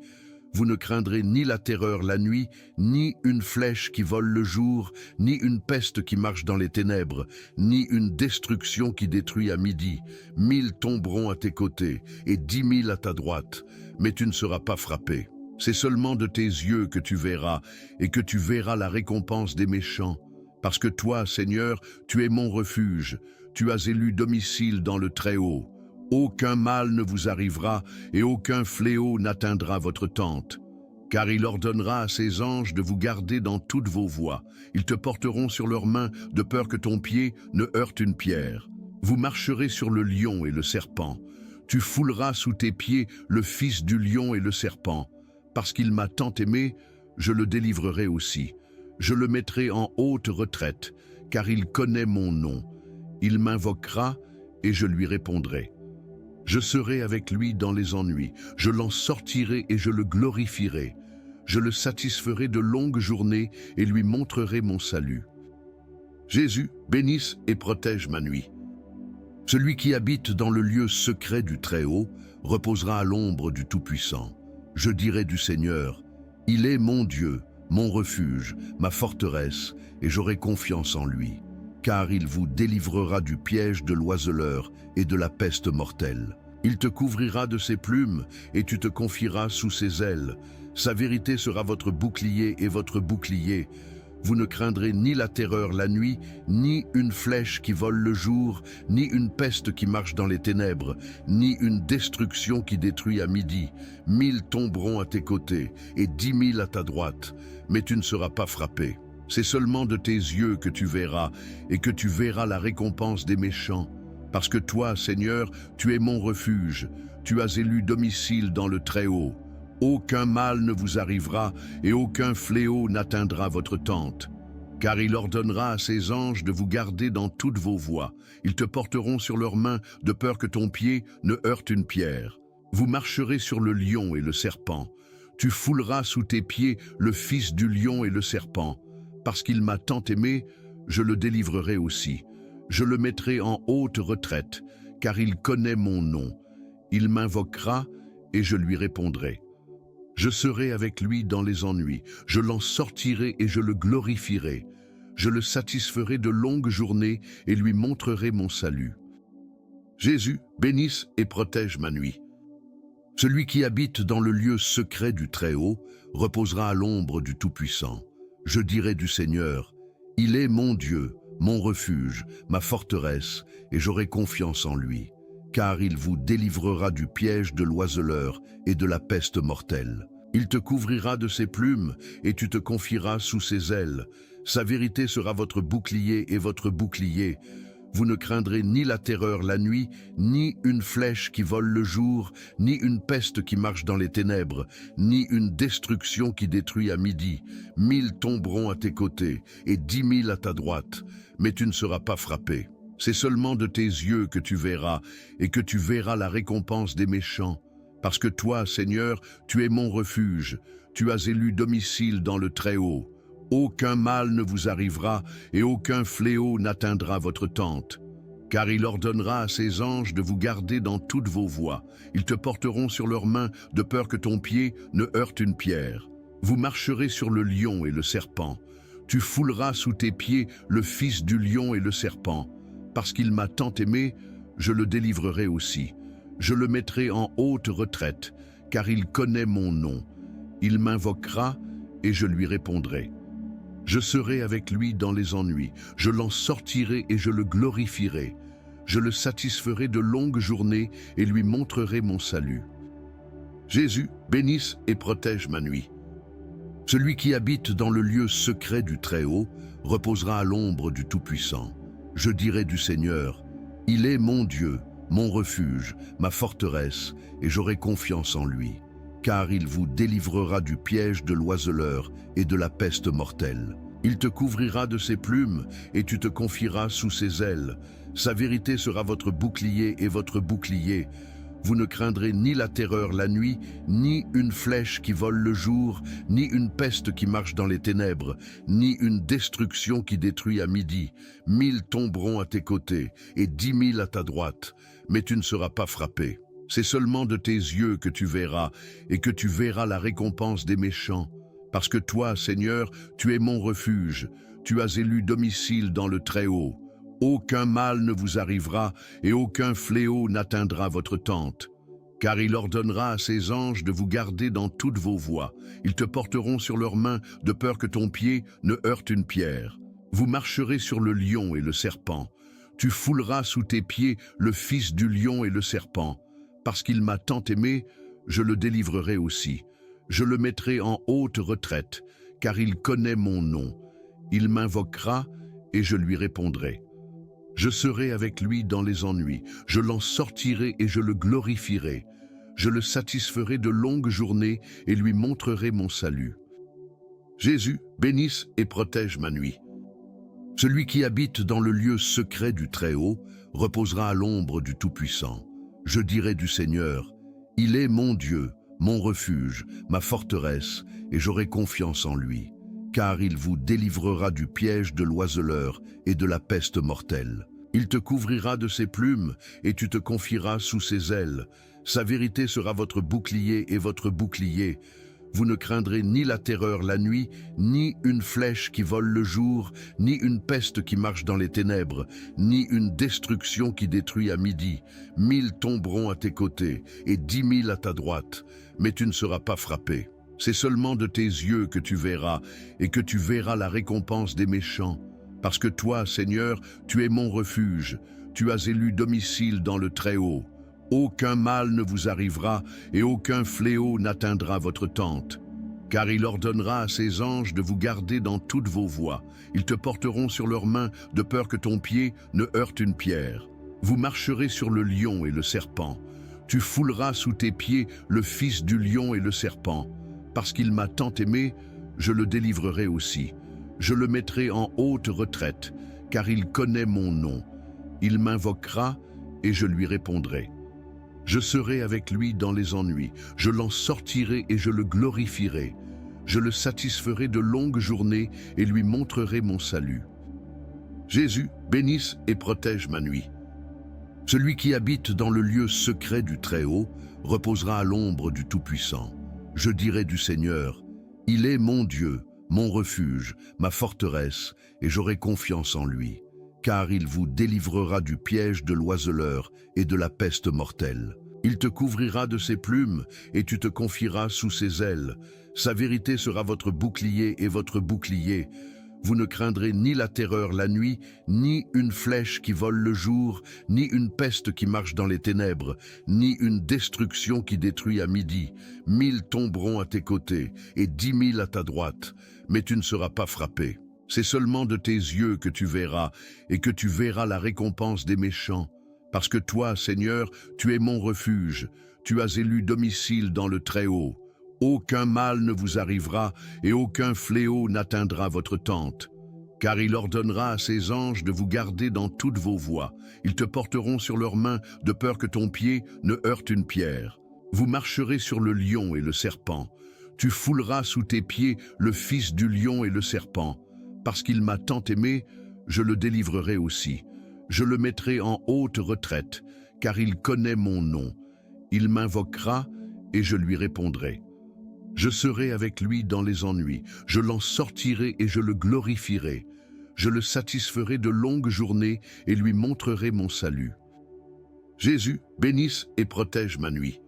Vous ne craindrez ni la terreur la nuit, ni une flèche qui vole le jour, ni une peste qui marche dans les ténèbres, ni une destruction qui détruit à midi. 1000 tomberont à tes côtés et 10 000 à ta droite, mais tu ne seras pas frappé. C'est seulement de tes yeux que tu verras, et que tu verras la récompense des méchants. Parce que toi, Seigneur, tu es mon refuge, tu as élu domicile dans le Très-Haut. Aucun mal ne vous arrivera, et aucun fléau n'atteindra votre tente. Car il ordonnera à ses anges de vous garder dans toutes vos voies. Ils te porteront sur leurs mains, de peur que ton pied ne heurte une pierre. Vous marcherez sur le lion et le serpent. Tu fouleras sous tes pieds le fils du lion et le serpent. Parce qu'il m'a tant aimé, je le délivrerai aussi. Je le mettrai en haute retraite, car il connaît mon nom. Il m'invoquera et je lui répondrai. Je serai avec lui dans les ennuis, je l'en sortirai et je le glorifierai. Je le satisferai de longues journées et lui montrerai mon salut. Jésus, bénisse et protège ma nuit. Celui qui habite dans le lieu secret du Très-Haut reposera à l'ombre du Tout-Puissant. Je dirai du Seigneur, il est mon Dieu, mon refuge, ma forteresse, et j'aurai confiance en lui, car il vous délivrera du piège de l'oiseleur et de la peste mortelle. Il te couvrira de ses plumes et tu te confieras sous ses ailes. Sa vérité sera votre bouclier et votre bouclier. Vous ne craindrez ni la terreur la nuit, ni une flèche qui vole le jour, ni une peste qui marche dans les ténèbres, ni une destruction qui détruit à midi. 1000 tomberont à tes côtés et 10 000 à ta droite, mais tu ne seras pas frappé. C'est seulement de tes yeux que tu verras, et que tu verras la récompense des méchants. Parce que toi, Seigneur, tu es mon refuge, tu as élu domicile dans le Très-Haut. Aucun mal ne vous arrivera et aucun fléau n'atteindra votre tente. Car il ordonnera à ses anges de vous garder dans toutes vos voies. Ils te porteront sur leurs mains de peur que ton pied ne heurte une pierre. Vous marcherez sur le lion et le serpent. Tu fouleras sous tes pieds le fils du lion et le serpent. Parce qu'il m'a tant aimé, je le délivrerai aussi. Je le mettrai en haute retraite, car il connaît mon nom. Il m'invoquera et je lui répondrai. Je serai avec lui dans les ennuis, je l'en sortirai et je le glorifierai. Je le satisferai de longues journées et lui montrerai mon salut. Jésus, bénisse et protège ma nuit. Celui qui habite dans le lieu secret du Très-Haut reposera à l'ombre du Tout-Puissant. Je dirai du Seigneur, il est mon Dieu, mon refuge, ma forteresse, et j'aurai confiance en lui. Car il vous délivrera du piège de l'oiseleur et de la peste mortelle. Il te couvrira de ses plumes et tu te confieras sous ses ailes. Sa vérité sera votre bouclier et votre bouclier. Vous ne craindrez ni la terreur la nuit, ni une flèche qui vole le jour, ni une peste qui marche dans les ténèbres, ni une destruction qui détruit à midi. 1000 tomberont à tes côtés et 10 000 à ta droite, mais tu ne seras pas frappé. C'est seulement de tes yeux que tu verras, et que tu verras la récompense des méchants. Parce que toi, Seigneur, tu es mon refuge, tu as élu domicile dans le Très-Haut. Aucun mal ne vous arrivera, et aucun fléau n'atteindra votre tente. Car il ordonnera à ses anges de vous garder dans toutes vos voies. Ils te porteront sur leurs mains, de peur que ton pied ne heurte une pierre. Vous marcherez sur le lion et le serpent. Tu fouleras sous tes pieds le fils du lion et le serpent. Parce qu'il m'a tant aimé, je le délivrerai aussi. Je le mettrai en haute retraite, car il connaît mon nom. Il m'invoquera et je lui répondrai. Je serai avec lui dans les ennuis, je l'en sortirai et je le glorifierai. Je le satisferai de longues journées et lui montrerai mon salut. Jésus, bénisse et protège ma nuit. Celui qui habite dans le lieu secret du Très-Haut reposera à l'ombre du Tout-Puissant. Je dirai du Seigneur, il est mon Dieu, mon refuge, ma forteresse, et j'aurai confiance en lui. Car il vous délivrera du piège de l'oiseleur et de la peste mortelle. Il te couvrira de ses plumes et tu te confieras sous ses ailes. Sa vérité sera votre bouclier et votre bouclier. Vous ne craindrez ni la terreur la nuit, ni une flèche qui vole le jour, ni une peste qui marche dans les ténèbres, ni une destruction qui détruit à midi. 1000 tomberont à tes côtés et 10 000 à ta droite, mais tu ne seras pas frappé. C'est seulement de tes yeux que tu verras, et que tu verras la récompense des méchants. Parce que toi, Seigneur, tu es mon refuge, tu as élu domicile dans le Très-Haut. Aucun mal ne vous arrivera et aucun fléau n'atteindra votre tente. Car il ordonnera à ses anges de vous garder dans toutes vos voies. Ils te porteront sur leurs mains de peur que ton pied ne heurte une pierre. Vous marcherez sur le lion et le serpent. Tu fouleras sous tes pieds le fils du lion et le serpent. Parce qu'il m'a tant aimé, je le délivrerai aussi. Je le mettrai en haute retraite, car il connaît mon nom. Il m'invoquera et je lui répondrai. Je serai avec lui dans les ennuis, je l'en sortirai et je le glorifierai. Je le satisferai de longues journées et lui montrerai mon salut. Jésus, bénisse et protège ma nuit. Celui qui habite dans le lieu secret du Très-Haut reposera à l'ombre du Tout-Puissant. Je dirai du Seigneur, il est mon Dieu, mon refuge, ma forteresse, et j'aurai confiance en lui, car il vous délivrera du piège de l'oiseleur et de la peste mortelle. Il te couvrira de ses plumes, et tu te confieras sous ses ailes. Sa vérité sera votre bouclier et votre bouclier. Vous ne craindrez ni la terreur la nuit, ni une flèche qui vole le jour, ni une peste qui marche dans les ténèbres, ni une destruction qui détruit à midi. 1000 tomberont à tes côtés et 10 000 à ta droite, mais tu ne seras pas frappé. C'est seulement de tes yeux que tu verras, et que tu verras la récompense des méchants. Parce que toi, Seigneur, tu es mon refuge, tu as élu domicile dans le Très-Haut. Aucun mal ne vous arrivera et aucun fléau n'atteindra votre tente. Car il ordonnera à ses anges de vous garder dans toutes vos voies. Ils te porteront sur leurs mains de peur que ton pied ne heurte une pierre. Vous marcherez sur le lion et le serpent. Tu fouleras sous tes pieds le fils du lion et le serpent. Parce qu'il m'a tant aimé, je le délivrerai aussi. Je le mettrai en haute retraite, car il connaît mon nom. Il m'invoquera et je lui répondrai. Je serai avec lui dans les ennuis, je l'en sortirai et je le glorifierai. Je le satisferai de longues journées et lui montrerai mon salut. Jésus, bénisse et protège ma nuit. Celui qui habite dans le lieu secret du Très-Haut reposera à l'ombre du Tout-Puissant. Je dirai du Seigneur, il est mon Dieu, mon refuge, ma forteresse, et j'aurai confiance en lui. Car il vous délivrera du piège de l'oiseleur et de la peste mortelle. Il te couvrira de ses plumes, et tu te confieras sous ses ailes. Sa vérité sera votre bouclier et votre bouclier. Vous ne craindrez ni la terreur la nuit, ni une flèche qui vole le jour, ni une peste qui marche dans les ténèbres, ni une destruction qui détruit à midi. 1000 tomberont à tes côtés, et 10 000 à ta droite, mais tu ne seras pas frappé. C'est seulement de tes yeux que tu verras, et que tu verras la récompense des méchants. Parce que toi, Seigneur, tu es mon refuge, tu as élu domicile dans le Très-Haut. Aucun mal ne vous arrivera, et aucun fléau n'atteindra votre tente. Car il ordonnera à ses anges de vous garder dans toutes vos voies. Ils te porteront sur leurs mains, de peur que ton pied ne heurte une pierre. Vous marcherez sur le lion et le serpent. Tu fouleras sous tes pieds le fils du lion et le serpent. Parce qu'il m'a tant aimé, je le délivrerai aussi. Je le mettrai en haute retraite, car il connaît mon nom. Il m'invoquera et je lui répondrai. Je serai avec lui dans les ennuis, je l'en sortirai et je le glorifierai. Je le satisferai de longues journées et lui montrerai mon salut. Jésus, bénisse et protège ma nuit.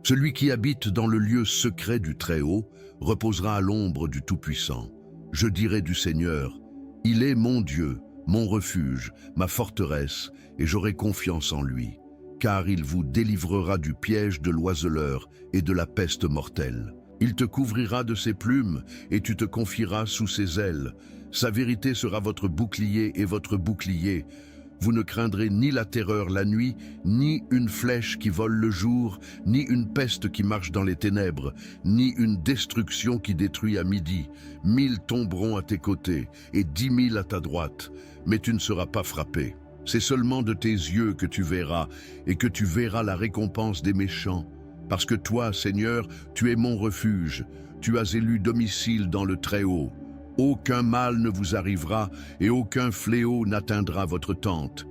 Celui qui habite dans le lieu secret du Très-Haut reposera à l'ombre du Tout-Puissant. Je dirai du Seigneur, il est mon Dieu, mon refuge, ma forteresse, et j'aurai confiance en lui, car il vous délivrera du piège de l'oiseleur et de la peste mortelle. Il te couvrira de ses plumes, et tu te confieras sous ses ailes. Sa vérité sera votre bouclier et votre bouclier. Vous ne craindrez ni la terreur la nuit, ni une flèche qui vole le jour, ni une peste qui marche dans les ténèbres, ni une destruction qui détruit à midi. 1000 tomberont à tes côtés, et 10 000 à ta droite, mais tu ne seras pas frappé. C'est seulement de tes yeux que tu verras, et que tu verras la récompense des méchants. Parce que toi, Seigneur, tu es mon refuge, tu as élu domicile dans le Très-Haut. Aucun mal ne vous arrivera et aucun fléau n'atteindra votre tente.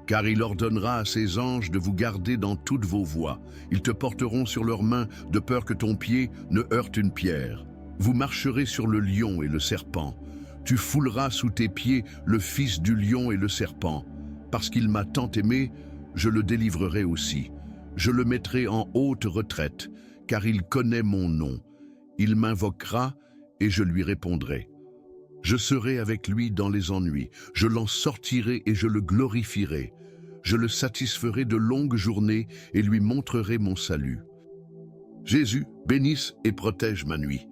Car il ordonnera à ses anges de vous garder dans toutes vos voies. Ils te porteront sur leurs mains de peur que ton pied ne heurte une pierre. Vous marcherez sur le lion et le serpent. Tu fouleras sous tes pieds le fils du lion et le serpent. Parce qu'il m'a tant aimé, je le délivrerai aussi. Je le mettrai en haute retraite, car il connaît mon nom. Il m'invoquera et je lui répondrai. Je serai avec lui dans les ennuis, je l'en sortirai et je le glorifierai. Je le satisferai de longues journées et lui montrerai mon salut. Jésus, bénisse et protège ma nuit.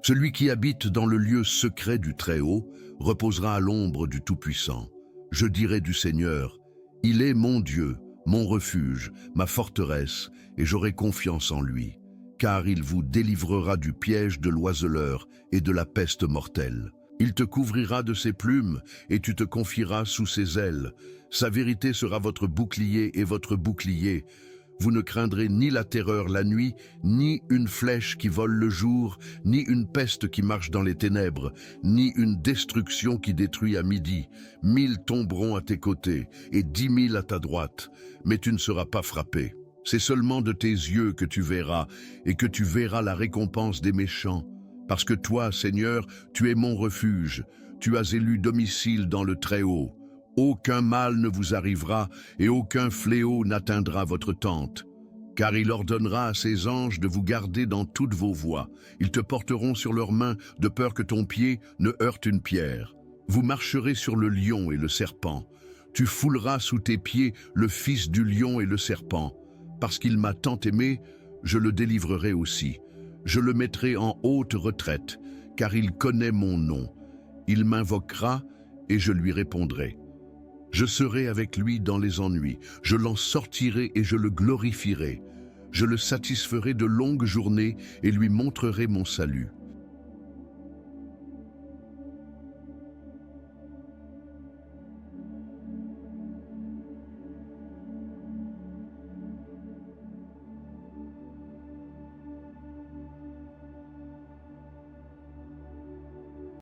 Celui qui habite dans le lieu secret du Très-Haut reposera à l'ombre du Tout-Puissant. Je dirai du Seigneur, il est mon Dieu, mon refuge, ma forteresse, et j'aurai confiance en lui. car il vous délivrera du piège de l'oiseleur et de la peste mortelle. Il te couvrira de ses plumes, et tu te confieras sous ses ailes. Sa vérité sera votre bouclier et votre bouclier. Vous ne craindrez ni la terreur la nuit, ni une flèche qui vole le jour, ni une peste qui marche dans les ténèbres, ni une destruction qui détruit à midi. 1000 tomberont à tes côtés, et 10 000 à ta droite, mais tu ne seras pas frappé. C'est seulement de tes yeux que tu verras, et que tu verras la récompense des méchants. Parce que toi, Seigneur, tu es mon refuge, tu as élu domicile dans le Très-Haut. Aucun mal ne vous arrivera, et aucun fléau n'atteindra votre tente. Car il ordonnera à ses anges de vous garder dans toutes vos voies. Ils te porteront sur leurs mains, de peur que ton pied ne heurte une pierre. Vous marcherez sur le lion et le serpent. Tu fouleras sous tes pieds le fils du lion et le serpent. Parce qu'il m'a tant aimé, je le délivrerai aussi. Je le mettrai en haute retraite, car il connaît mon nom. Il m'invoquera et je lui répondrai. Je serai avec lui dans les ennuis, je l'en sortirai et je le glorifierai. Je le satisferai de longues journées et lui montrerai mon salut.